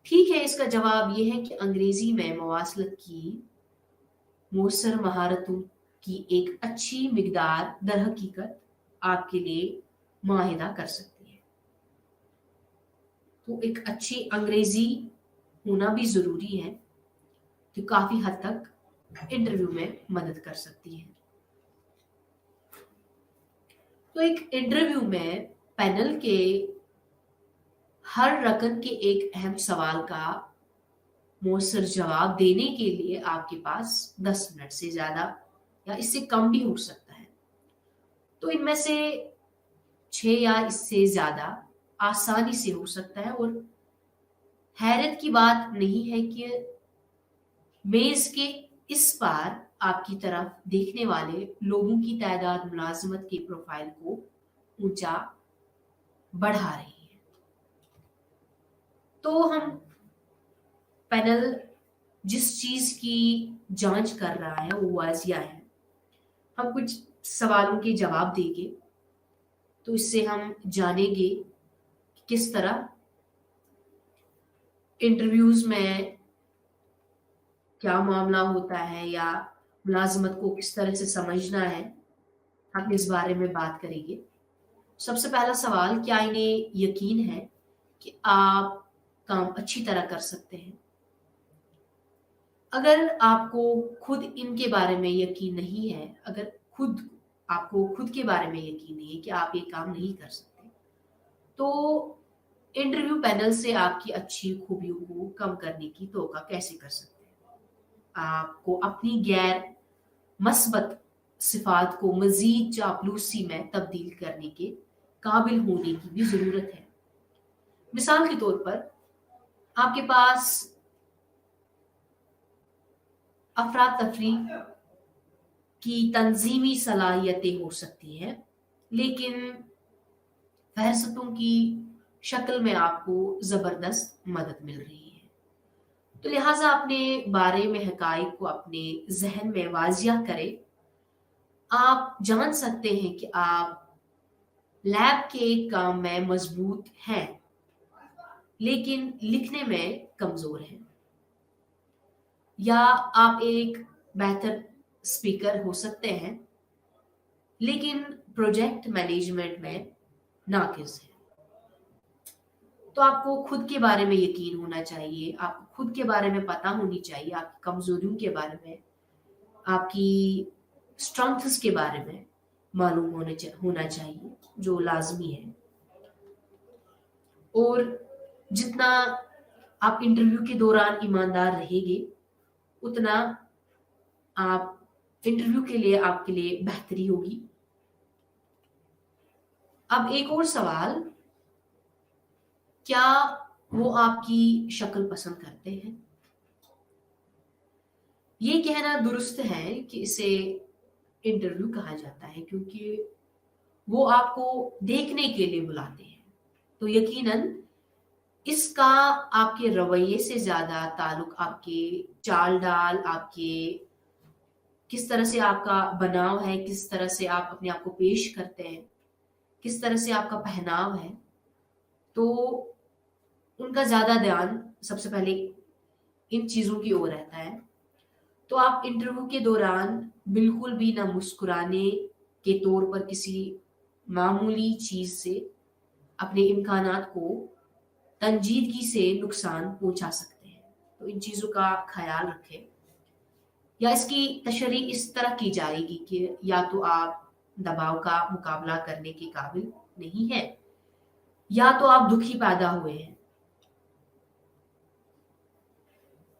Speaker 1: ठीक है, इसका जवाब यह है कि अंग्रेजी में मवासलत की मौसर महारतों की एक अच्छी मिकदार दर हकीकत आपके लिए मुआहिदा कर सकती है। तो एक अच्छी अंग्रेजी होना भी जरूरी है, जो काफी हद तक इंटरव्यू में मदद कर सकती है। तो एक इंटरव्यू में पैनल के हर रकन के एक अहम सवाल का मौसर जवाब देने के लिए आपके पास 10 मिनट से ज्यादा या इससे कम भी हो सकता है। तो इनमें से 6 या इससे ज्यादा आसानी से हो सकता है। और हैरत की बात नहीं है कि मेज के इस पार आपकी तरफ देखने वाले लोगों की तादाद मुलाजमत के प्रोफाइल को ऊंचा बढ़ा रही है। तो हम पैनल जिस चीज की जांच कर रहा है वो वाजिया है। हम कुछ सवालों के जवाब देंगे तो इससे हम जानेंगे कि किस तरह इंटरव्यूज में क्या मामला होता है या मुलाजमत को किस तरह से समझना है। हम इस बारे में बात करेंगे। सबसे पहला सवाल, क्या इन्हें यकीन है कि आप काम अच्छी तरह कर सकते हैं। अगर आपको खुद इनके बारे में यकीन नहीं है, अगर आपको खुद के बारे में यकीन नहीं है कि आप ये काम नहीं कर सकते, तो इंटरव्यू पैनल से आपकी अच्छी खूबियों को कम करने की तौका कैसे कर सकते हैं। आपको अपनी गैर मस्बत सिफात को मजीद चापलूसी में तब्दील करने के काबिल होने की भी जरूरत है। मिसाल के तौर पर आपके पास अफरा तफरी की तंजीमी सलाहियतें हो सकती हैं, लेकिन फहरिस्तों की शक्ल में आपको जबरदस्त मदद मिल रही है। तो लिहाजा अपने बारे में हकाइक को अपने जहन में वाजिया करें। आप जान सकते हैं कि आप लैब के काम में मजबूत हैं, लेकिन लिखने में कमजोर हैं, या आप एक बेहतर स्पीकर हो सकते हैं लेकिन प्रोजेक्ट मैनेजमेंट में नाकिस है। तो आपको खुद के बारे में यकीन होना चाहिए, आपको खुद के बारे में पता होनी चाहिए, आपकी कमजोरियों के बारे में आपकी स्ट्रेंथ्स के बारे में मालूम होना चाहिए, जो लाजमी है। और जितना आप इंटरव्यू के दौरान ईमानदार रहेंगे, उतना आप इंटरव्यू के लिए आपके लिए बेहतरी होगी। अब एक और सवाल, क्या वो आपकी शक्ल पसंद करते हैं? ये कहना दुरुस्त है कि इसे इंटरव्यू कहा जाता है, क्योंकि वो आपको देखने के लिए बुलाते हैं। तो यकीनन इसका आपके रवैये से ज़्यादा ताल्लुक आपके चाल-ढाल, आपके किस तरह से आपका बनाव है, किस तरह से आप अपने आप को पेश करते हैं, किस तरह से आपका पहनाव है, तो उनका ज़्यादा ध्यान सबसे पहले इन चीज़ों की ओर रहता है। तो आप इंटरव्यू के दौरान बिल्कुल भी ना मुस्कुराने के तौर पर किसी मामूली चीज़ से अपने इम्कानात को तंजीदगी से नुकसान पहुंचा सकते हैं। तो इन चीज़ों का ख्याल रखें। या इसकी तशरीह इस तरह की जाएगी कि या तो आप दबाव का मुकाबला करने के काबिल नहीं हैं, या तो आप दुखी पैदा हुए हैं।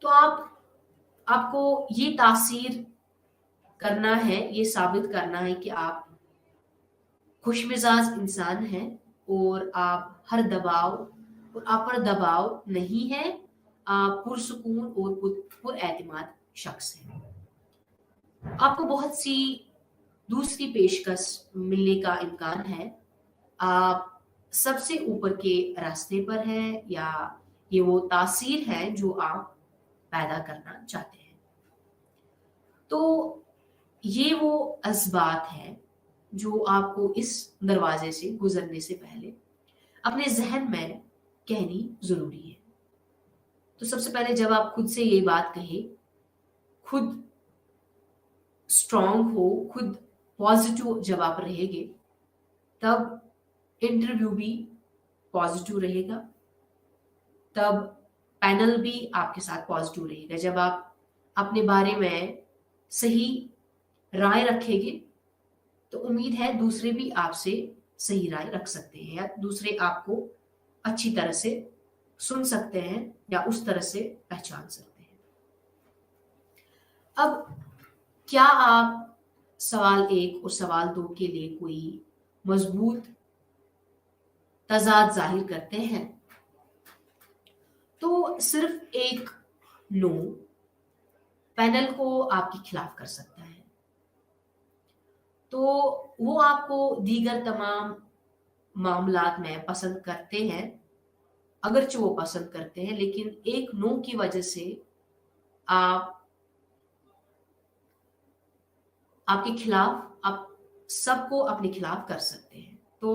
Speaker 1: तो आपको ये तासीर करना है, ये साबित करना है कि आप खुशमिजाज इंसान हैं और आप आप पर दबाव नहीं है, आप पुरसुकून और पुरएतिमाद शख्स हैं। आपको बहुत सी दूसरी पेशकश मिलने का इम्कान है। आप सबसे ऊपर के रास्ते पर हैं, या ये वो तासीर है जो आप पैदा करना चाहते हैं। तो ये वो असबात है जो आपको इस दरवाजे से गुजरने से पहले अपने जहन में कहनी जरूरी है। तो सबसे पहले जब आप खुद से ये बात कहें, खुद स्ट्रांग हो, खुद पॉजिटिव जब आप रहेंगे, तब इंटरव्यू भी पॉजिटिव रहेगा, तब पैनल भी आपके साथ पॉजिटिव रहेगा। जब आप अपने बारे में सही राय रखेंगे, तो उम्मीद है दूसरे भी आपसे सही राय रख सकते हैं, या दूसरे आपको अच्छी तरह से सुन सकते हैं, या उस तरह से पहचान सकते हैं। अब क्या आप सवाल 1 और सवाल 2 के लिए कोई मजबूत तजाद जाहिर करते हैं? तो सिर्फ एक नो पैनल को आपके खिलाफ कर सकता है। तो वो आपको दीगर तमाम मामलात में पसंद करते हैं, अगरचे वो पसंद करते हैं, लेकिन एक नो की वजह से आपके खिलाफ, आप सबको अपने खिलाफ कर सकते हैं। तो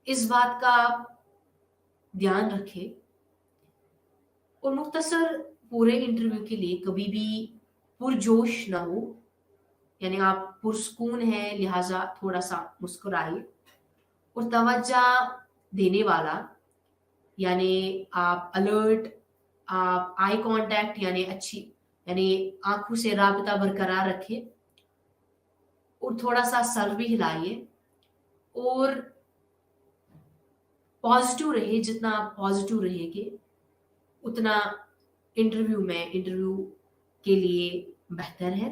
Speaker 1: इस बात का ध्यान रखें और मुख्तसर पूरे इंटरव्यू के लिए कभी भी पुरजोश ना हो, यानी आप पुरसकून हैं, लिहाजा थोड़ा सा मुस्कुराइए, और तवज्जो देने वाला, यानी आप अलर्ट, आप आई कांटेक्ट यानी आंखों से राबता बरकरार रखें, और थोड़ा सा सर भी हिलाइए, और पॉजिटिव रहिए। जितना आप पॉजिटिव रहेंगे, उतना इंटरव्यू के लिए बेहतर है।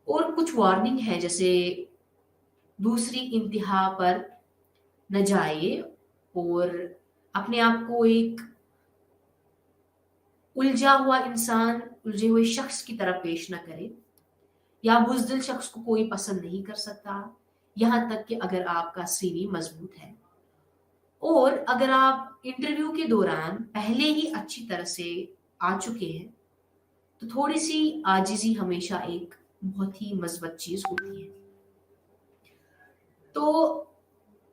Speaker 1: और कुछ वार्निंग है, जैसे दूसरी इंतहा पर न जाइए, और अपने आप को एक उलझे हुए शख्स की तरह पेश न करें, या बुज़दिल शख्स को कोई पसंद नहीं कर सकता, यहाँ तक कि अगर आपका सीवी मजबूत है। और अगर आप इंटरव्यू के दौरान पहले ही अच्छी तरह से आ चुके हैं, तो थोड़ी सी आजिज़ी हमेशा एक बहुत ही मज़बूत चीज़ होती है। तो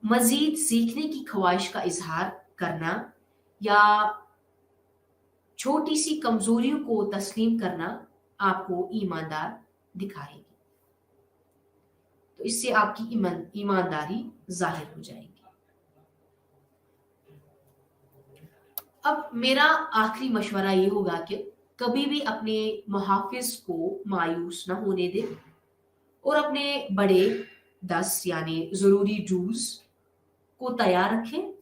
Speaker 1: मज़ीद सीखने की ख्वाहिश का इजहार करना, या छोटी सी कमजोरियों को तस्लीम करना आपको ईमानदार दिखाएगी। तो इससे आपकी ईमानदारी जाहिर हो जाएगी। अब मेरा आखिरी मशवरा ये होगा कि कभी भी अपने मुहाफिज को मायूस ना होने दें और अपने बड़े 10 यानी ज़रूरी डूज़ को तैयार रखें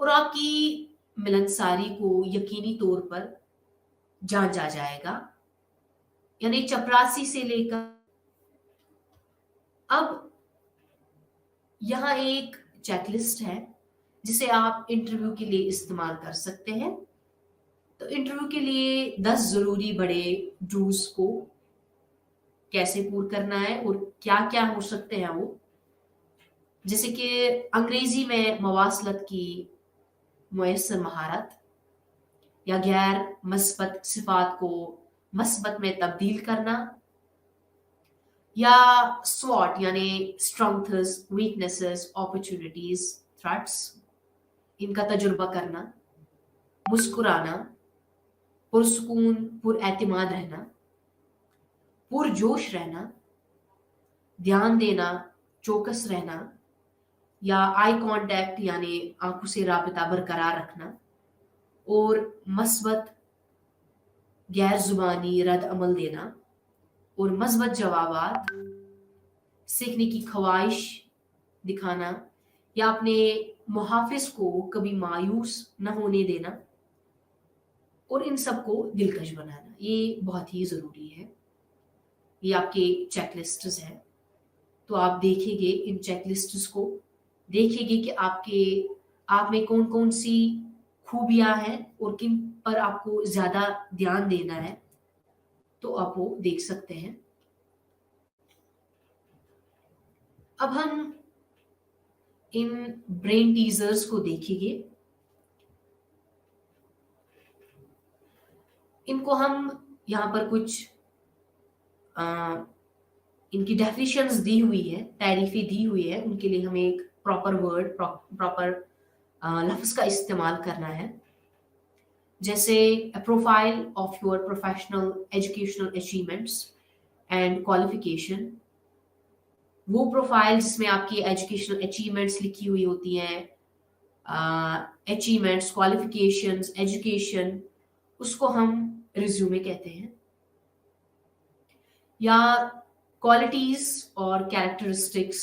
Speaker 1: और आपकी मिलनसारी को यकीनी तौर पर जांचा जाएगा, यानी चपरासी से लेकर। अब यहाँ एक चेकलिस्ट है जिसे आप इंटरव्यू के लिए इस्तेमाल कर सकते हैं। तो इंटरव्यू के लिए 10 जरूरी बड़े डूज को कैसे पूरा करना है और क्या क्या हो सकते हैं वो, जैसे कि अंग्रेजी में मवासलत की मुयस्सर महारत, या गैर मस्बत सिफात को मस्बत में तब्दील करना, या स्वॉट यानी स्ट्रेंथ्स, वीकनेसेस, अपॉर्चुनिटीज, थ्रेट्स, इनका तजुर्बा करना, मुस्कुराना, पुरसुकून पुरएतिमाद रहना, पुरजोश रहना, ध्यान देना, चौकस रहना, या आई कांटेक्ट यानी आंखों से राबता बरकरार रखना, और मस्बत गैर जुबानी रद्द अमल देना, और मस्बत जवाबात, सीखने की ख्वाहिश दिखाना, या अपने मुहाफिज को कभी मायूस न होने देना, और इन सबको दिलकश बनाना। ये बहुत ही ज़रूरी है। ये आपके चेकलिस्ट्स हैं, तो आप देखेंगे इन चेकलिस्ट्स को, देखेंगे कि आप में कौन कौन सी खूबियां हैं और किन पर आपको ज़्यादा ध्यान देना है, तो आप वो देख सकते हैं। अब हम इन ब्रेन टीजर्स को देखेंगे। इनको हम यहाँ पर कुछ इनकी डेफिनेशंस दी हुई है, तारीफें दी हुई है, उनके लिए हमें एक प्रॉपर वर्ड, प्रॉपर लफ्ज का इस्तेमाल करना है। जैसे profile of your professional educational achievements and qualification, वो प्रोफाइल जिसमें आपकी एजुकेशनल अचीवमेंट्स लिखी हुई होती हैं, अचीवमेंट्स, क्वालिफिकेशंस, एजुकेशन, उसको हम रिज्यूमे कहते हैं। या क्वालिटीज और कैरेक्टरिस्टिक्स,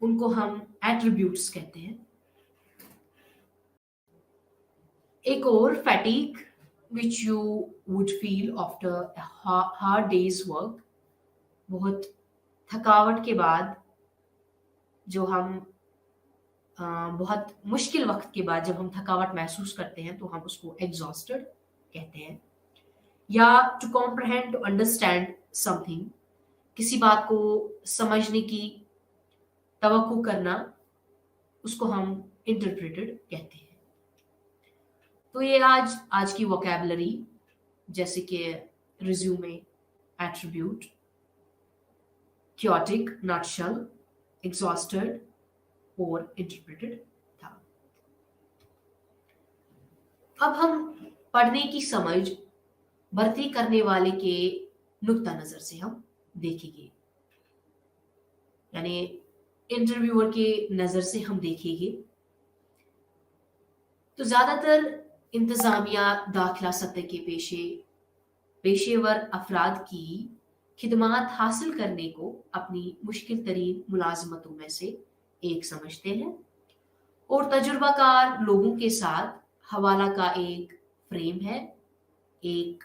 Speaker 1: उनको हम एट्रीब्यूट्स कहते हैं। एक और fatigue which you would feel after hard days work, बहुत थकावट के बाद जो हम बहुत मुश्किल वक्त के बाद जब हम थकावट महसूस करते हैं तो हम उसको एग्जॉस्टेड कहते हैं। या to comprehend, to understand something, किसी बात को समझने की तवक्को करना, उसको हम इंटरप्रेटेड कहते हैं। तो ये आज की वोकैबुलरी, जैसे कि resume, attribute, chaotic, nutshell, exhausted और इंटरप्रेटेड था। अब हम पढ़ने की समझ भर्ती करने वाले के नुक्ता नजर से हम देखेंगे, यानी इंटरव्यूअर के नजर से हम देखेंगे। तो ज्यादातर इंतजामिया दाखिला सतह के पेशेवर अफराद की खिदमात हासिल करने को अपनी मुश्किल तरीन मुलाजमतों में से एक समझते हैं, और तजुर्बाकार लोगों के साथ हवाला का एक फ्रेम है, एक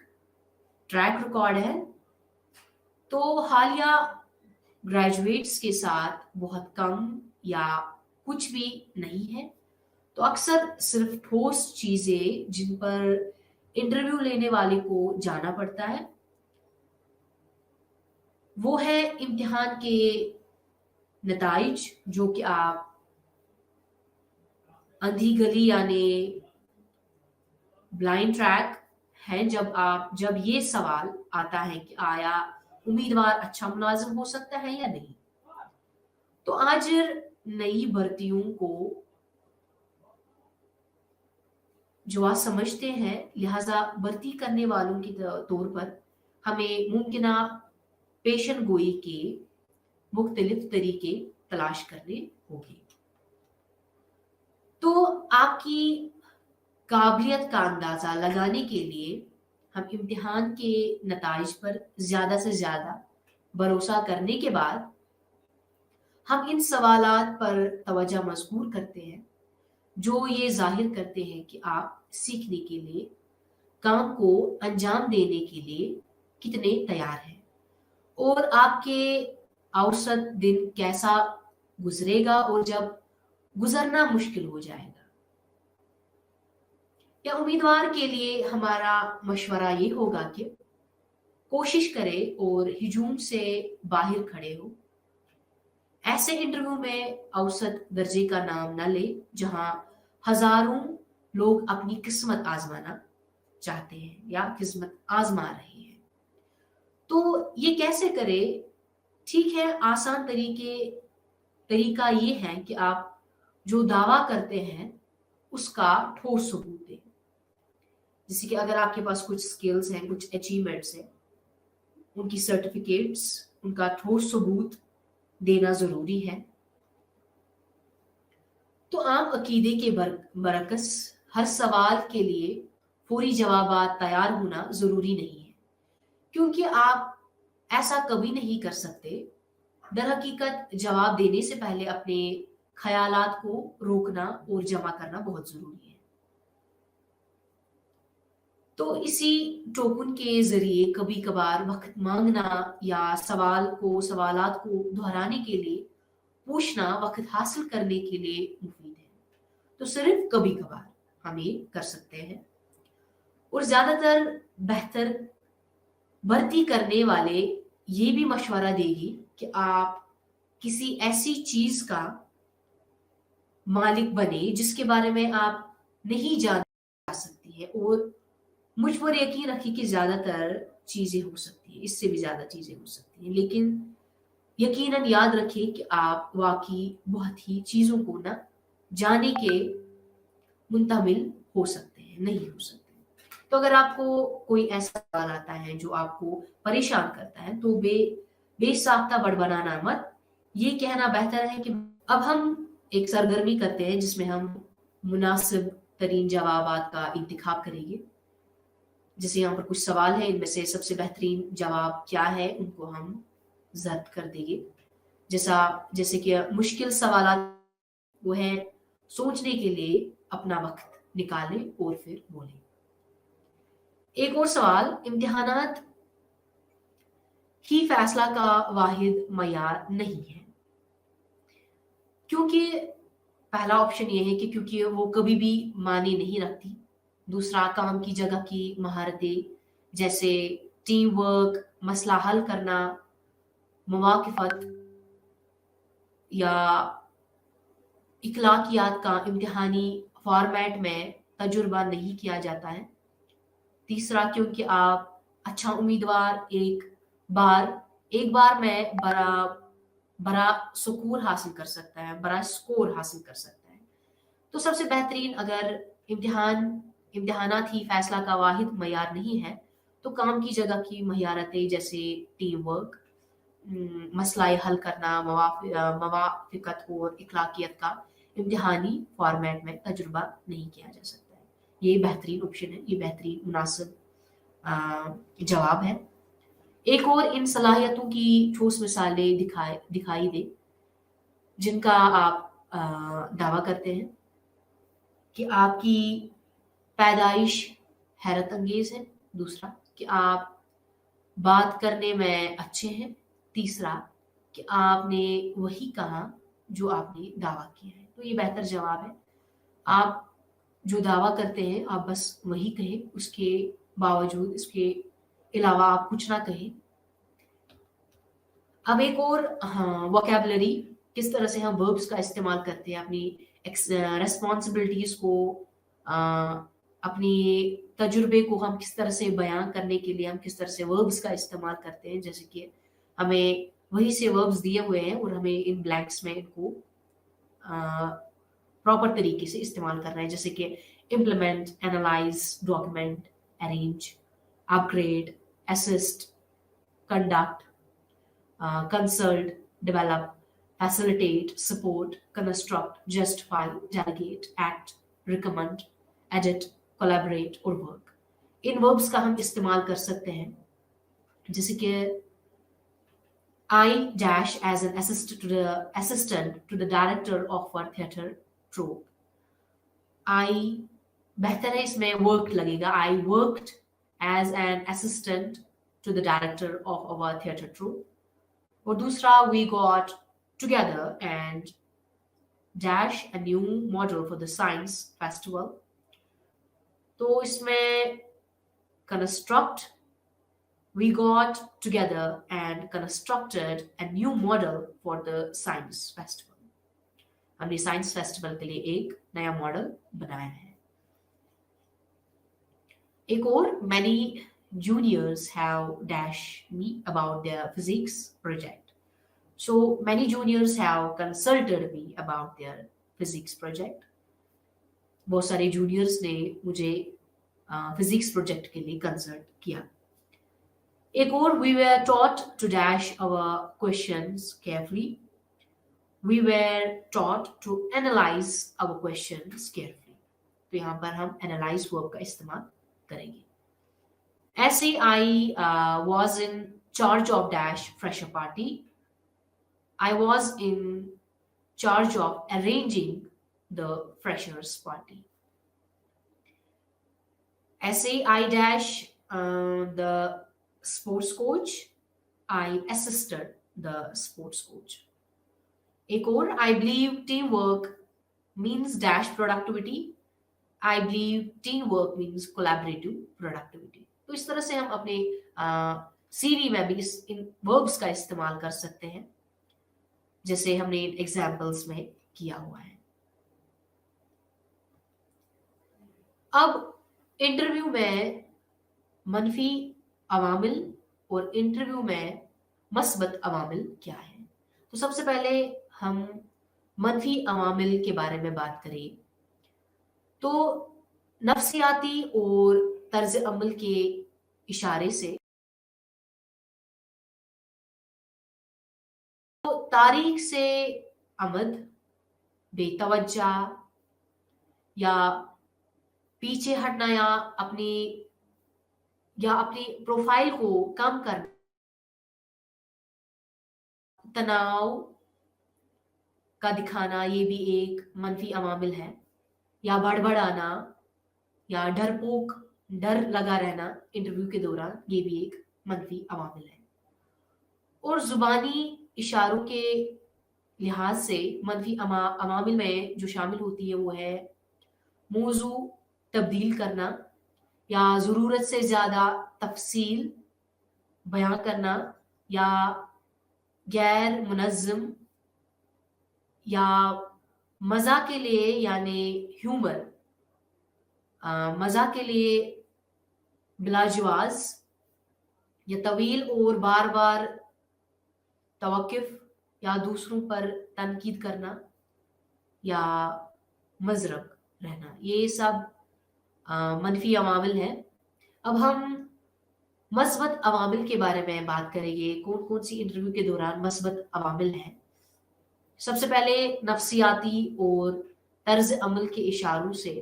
Speaker 1: ट्रैक रिकॉर्ड है। तो हालिया ग्रेजुएट्स के साथ बहुत कम या कुछ भी नहीं है। तो अक्सर सिर्फ ठोस चीजें जिन पर इंटरव्यू लेने वाले को जाना पड़ता है, वो है इम्तिहान के नताइज, जो कि आप अंधी गली यानी ब्लाइंड ट्रैक है, जब ये सवाल आता है कि आया उम्मीदवार अच्छा मुलाजिम हो सकता है या नहीं। तो आज नई भर्तियों को जो आज समझते हैं, लिहाजा भर्ती करने वालों के तौर पर हमें मुमकिना पेशन गोई के मुख्तलिफ तरीके तलाश करने होंगे। तो आपकी काबिलियत का अंदाज़ा लगाने के लिए हम इम्तिहान के नताइज पर ज़्यादा से ज़्यादा भरोसा करने के बाद हम इन सवालात पर तवज्जो मज़बूर करते हैं जो ये ज़ाहिर करते हैं कि आप सीखने के लिए, काम को अंजाम देने के लिए कितने तैयार हैं और आपके औसत दिन कैसा गुज़रेगा और जब गुज़रना मुश्किल हो जाएगा। या उम्मीदवार के लिए हमारा मशवरा ये होगा कि कोशिश करें और हिजूम से बाहर खड़े हो। ऐसे इंटरव्यू में औसत दर्जे का नाम न ले जहां हजारों लोग अपनी किस्मत आजमाना चाहते हैं या किस्मत आजमा रहे हैं। तो ये कैसे करें? ठीक है, आसान तरीका ये है कि आप जो दावा करते हैं उसका ठोस सबूत दें। जैसे कि अगर आपके पास कुछ स्किल्स हैं, कुछ अचीवमेंट्स हैं, उनकी सर्टिफिकेट्स, उनका ठोस सबूत देना जरूरी है। तो आम अकीदे के बरकस हर सवाल के लिए फौरी जवाब तैयार होना जरूरी नहीं है, क्योंकि आप ऐसा कभी नहीं कर सकते। दर हकीकत जवाब देने से पहले अपने ख्यालात को रोकना और जमा करना बहुत जरूरी है। तो इसी टोकन के जरिए कभी कभार वक्त मांगना या सवालात को दोहराने के लिए पूछना वक्त हासिल करने के लिए मुफीद है। तो सिर्फ कभी कभार हम ये कर सकते हैं। और ज्यादातर बेहतर भर्ती करने वाले ये भी मशवरा देगी कि आप किसी ऐसी चीज का मालिक बने जिसके बारे में आप नहीं जान सकती है, और मुझ पर यकीन रखिए कि ज्यादातर चीजें हो सकती है, इससे भी ज्यादा चीजें हो सकती हैं, लेकिन यकीनन याद रखिए कि आप वाकई बहुत ही चीजों को ना जाने के मुंतमिल हो सकते हैं, नहीं हो सकते। तो अगर आपको कोई ऐसा सवाल आता है जो आपको परेशान करता है तो बेसाख्ता बड़बड़ाना मत। ये कहना बेहतर है कि अब हम एक सरगर्मी करते हैं जिसमें हम मुनासिब तरीन जवाबात का इंतखाब करेंगे। जैसे यहाँ पर कुछ सवाल है, इनमें से सबसे बेहतरीन जवाब क्या है उनको हम जब्त कर देंगे। जैसे कि मुश्किल सवाल वो है सोचने के लिए अपना वक्त निकालें और फिर बोलें। एक और सवाल, इम्तिहानात ही फैसला का वाहिद मयार नहीं है, क्योंकि पहला ऑप्शन ये है कि क्योंकि वो कभी भी माने नहीं रखती। दूसरा, काम की जगह की महारतें जैसे टीम वर्क, मसला हल करना, मवाकिफत या इखलाकियात का इम्तिहानी फॉर्मेट में तजुर्बा नहीं किया जाता है। तीसरा, क्योंकि आप अच्छा उम्मीदवार एक बार में बड़ा स्कोर हासिल कर सकता है। तो सबसे बेहतरीन, अगर इम्तिहानात ही फैसला का वाहिद मयार नहीं है तो काम की जगह की महारतें जैसे टीम वर्क, मसलाए हल करना, मवाफिकत और इखलाकियत का इम्तिहानी फॉर्मेट में तजुर्बा नहीं किया जा सकता है। ये बेहतरीन ऑप्शन है, ये बेहतरीन मुनासिब जवाब है। एक और इन सलाहियतों की ठोस मिसालें दिखाई दे जिनका आप दावा करते हैं कि आपकी पैदाइश हैरत अंगेज है। दूसरा, कि आप बात करने में अच्छे हैं। तीसरा, कि आपने वही कहा जो आपने दावा किया है। तो ये बेहतर जवाब है। आप जो दावा करते हैं आप बस वही कहें, उसके बावजूद इसके अलावा आप कुछ ना कहें। अब एक और वोकैबुलरी, किस तरह से हम वर्ब्स का इस्तेमाल करते हैं अपनी रेस्पॉन्सिबिलिटीज को, अपनी तजुर्बे को हम किस तरह से बयान करने के लिए हम किस तरह से वर्ब्स का इस्तेमाल करते हैं। जैसे कि हमें वही से वर्ब्स दिए हुए हैं और हमें इन ब्लैंक्स में इनको प्रॉपर तरीके से इस्तेमाल करना है। जैसे कि implement, analyse, document, arrange, upgrade, assist, conduct, consult, develop, facilitate, support, construct, justify, delegate, act, recommend, edit, collaborate और work. इन verbs का हम इस्तेमाल कर सकते हैं, जैसे कि I dash as an assistant to the director of our theatre troupe. I बेहतर है इसमें worked लगेगा. I worked as an assistant to the director of our theatre troupe. और दूसरा, we got together and dash a new model for the science festival. तो इसमें construct, we got together and constructed a new model for the science festival. हमने science festival के लिए एक नया model बनाया है. एक और, many juniors have dashed me about their physics project. So many juniors have consulted me about their physics project. बहुत सारे juniors ने मुझे physics project के लिए consult किया. एक और, we were taught to dash our questions carefully. We were taught to analyze our questions carefully. तो यहाँ पर हम analyze verb का इस्तेमाल करेंगे. ऐसे I was in charge of dash fresher party. I was in charge of arranging the freshers party. ऐसे I dash the sports coach. I assisted the sports coach. एक और, I believe teamwork means dash productivity. I believe teamwork means collaborative productivity. तो इस तरह से हम अपने CV में भी इन verbs का इस्तेमाल कर सकते हैं, जैसे हमने एग्जाम्पल्स में किया हुआ है. अब इंटरव्यू में मनफी अवामिल और इंटरव्यू में मस्बत अवामिल क्या है. तो सबसे पहले हम मनफी अवामिल के बारे में बात करें तो नफ्सियाती और तर्ज अमल के इशारे से तो तारीख से आमद, बेतवज्जा या पीछे हटना या अपनी प्रोफाइल को कम करना, तनाव का दिखाना, ये भी एक मनफी अवामिल है. या बड़बड़ाना या डर लगा रहना इंटरव्यू के दौरान, ये भी एक मनफी अवामिल है. और जुबानी इशारों के लिहाज से मनफी अवामिल में जो शामिल होती है वो है मौजू तब्दील करना या ज़रूरत से ज़्यादा तफसील बयां करना या गैर मुनज़्ज़म या मज़ा के लिए यानी ह्यूमर, मज़ा के लिए बिलाजवाज या तवील और बार बार तवक्कुफ या दूसरों पर तनकीद करना या मज़रक रहना, ये सब मनफी अवामिल है. अब हम मस्बत अवामिल के बारे में बात करेंगे. कौन कौन सी इंटरव्यू के दौरान मस्बत अवामिल हैं. सबसे पहले नफ्सियाती और तर्ज अमल के इशारों से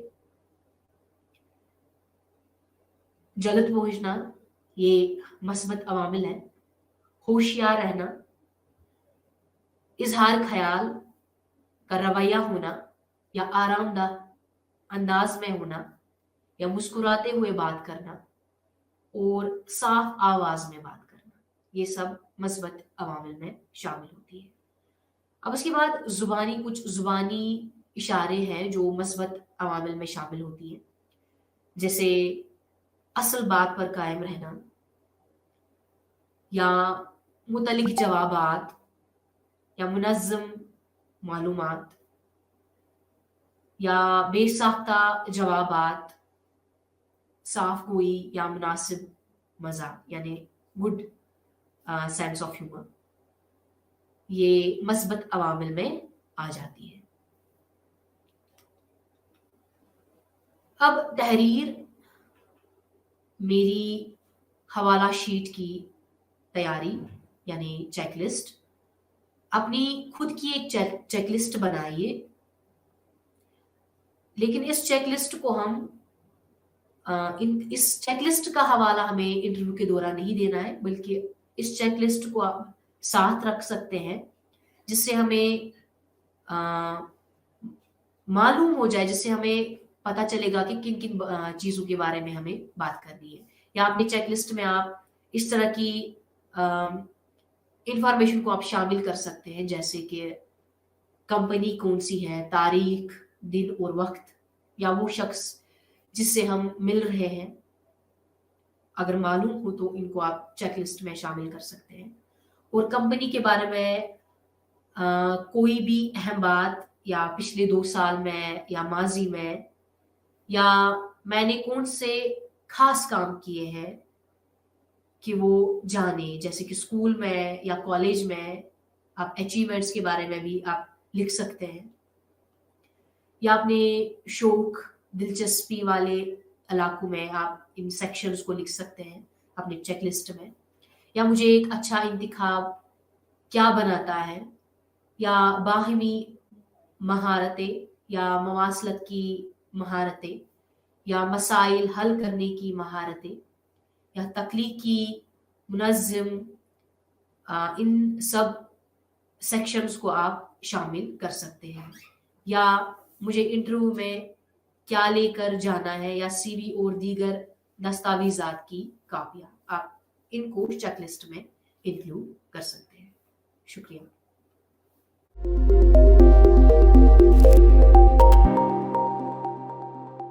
Speaker 1: जल्द पहुंचना, ये मस्बत अवामिल है. होशियार रहना, इजहार ख्याल का रवैया होना या आरामदाह अंदाज में होना या मुस्कुराते हुए बात करना और साफ आवाज में बात करना, ये सब मस्बत अवामिल में शामिल होती है. अब उसके बाद कुछ जुबानी इशारे हैं जो मस्बत अवामिल में शामिल होती हैं, जैसे असल बात पर कायम रहना या मुतलिक जवाबात या मुनज़्ज़म मालूमात या बेसाख्ता जवाबात, साफ गोई या मुनासिब मज़ा यानी गुड सेंस ऑफ ह्यूमर, ये मस्बत अवामिल में आ जाती है. अब तहरीर, मेरी हवाला शीट की तैयारी यानी चेकलिस्ट. अपनी खुद की एक चेकलिस्ट बनाइए, लेकिन इस चेकलिस्ट को हम इस चेकलिस्ट का हवाला हमें इंटरव्यू के दौरान नहीं देना है, बल्कि इस चेकलिस्ट को आप साथ रख सकते हैं, जिससे हमें मालूम हो जाए, जिससे हमें पता चलेगा कि किन-किन चीज़ों के बारे में हमें बात करनी है। या अपनी चेकलिस्ट में आप इस तरह की अ, इन्फॉर्मेशन को आप शामिल कर सकते हैं, जैसे कि कंपनी कौन-सी है, तारीख, दिन और वक़्त, या वो शख्स जिससे हम मिल रहे हैं, अगर मालूम हो तो इनको आप चेकलिस्ट में शामिल कर सकते हैं। और कंपनी के बारे में कोई भी अहम बात, या पिछले 2 साल में या माज़ी में, या मैंने कौन से ख़ास काम किए हैं कि वो जाने, जैसे कि स्कूल में या कॉलेज में आप अचीवमेंट्स के बारे में भी आप लिख सकते हैं। या अपने शौक, दिलचस्पी वाले इलाकों में आप इन सेक्शंस को लिख सकते हैं अपने चेकलिस्ट में। या मुझे एक अच्छा इंतखाब क्या बनाता है, या बाहमी महारतें, या मवासलत की महारतें, या मसाइल हल करने की महारतें, या तख्लीकी, मुनज़्ज़म, इन सब सेक्शंस को आप शामिल कर सकते हैं। या मुझे इंटरव्यू में क्या लेकर जाना है, या सीवी और दीगर दस्तावेज़ात की कॉपियाँ, आप इनको चेकलिस्ट में इंक्लूड कर सकते हैं। शुक्रिया।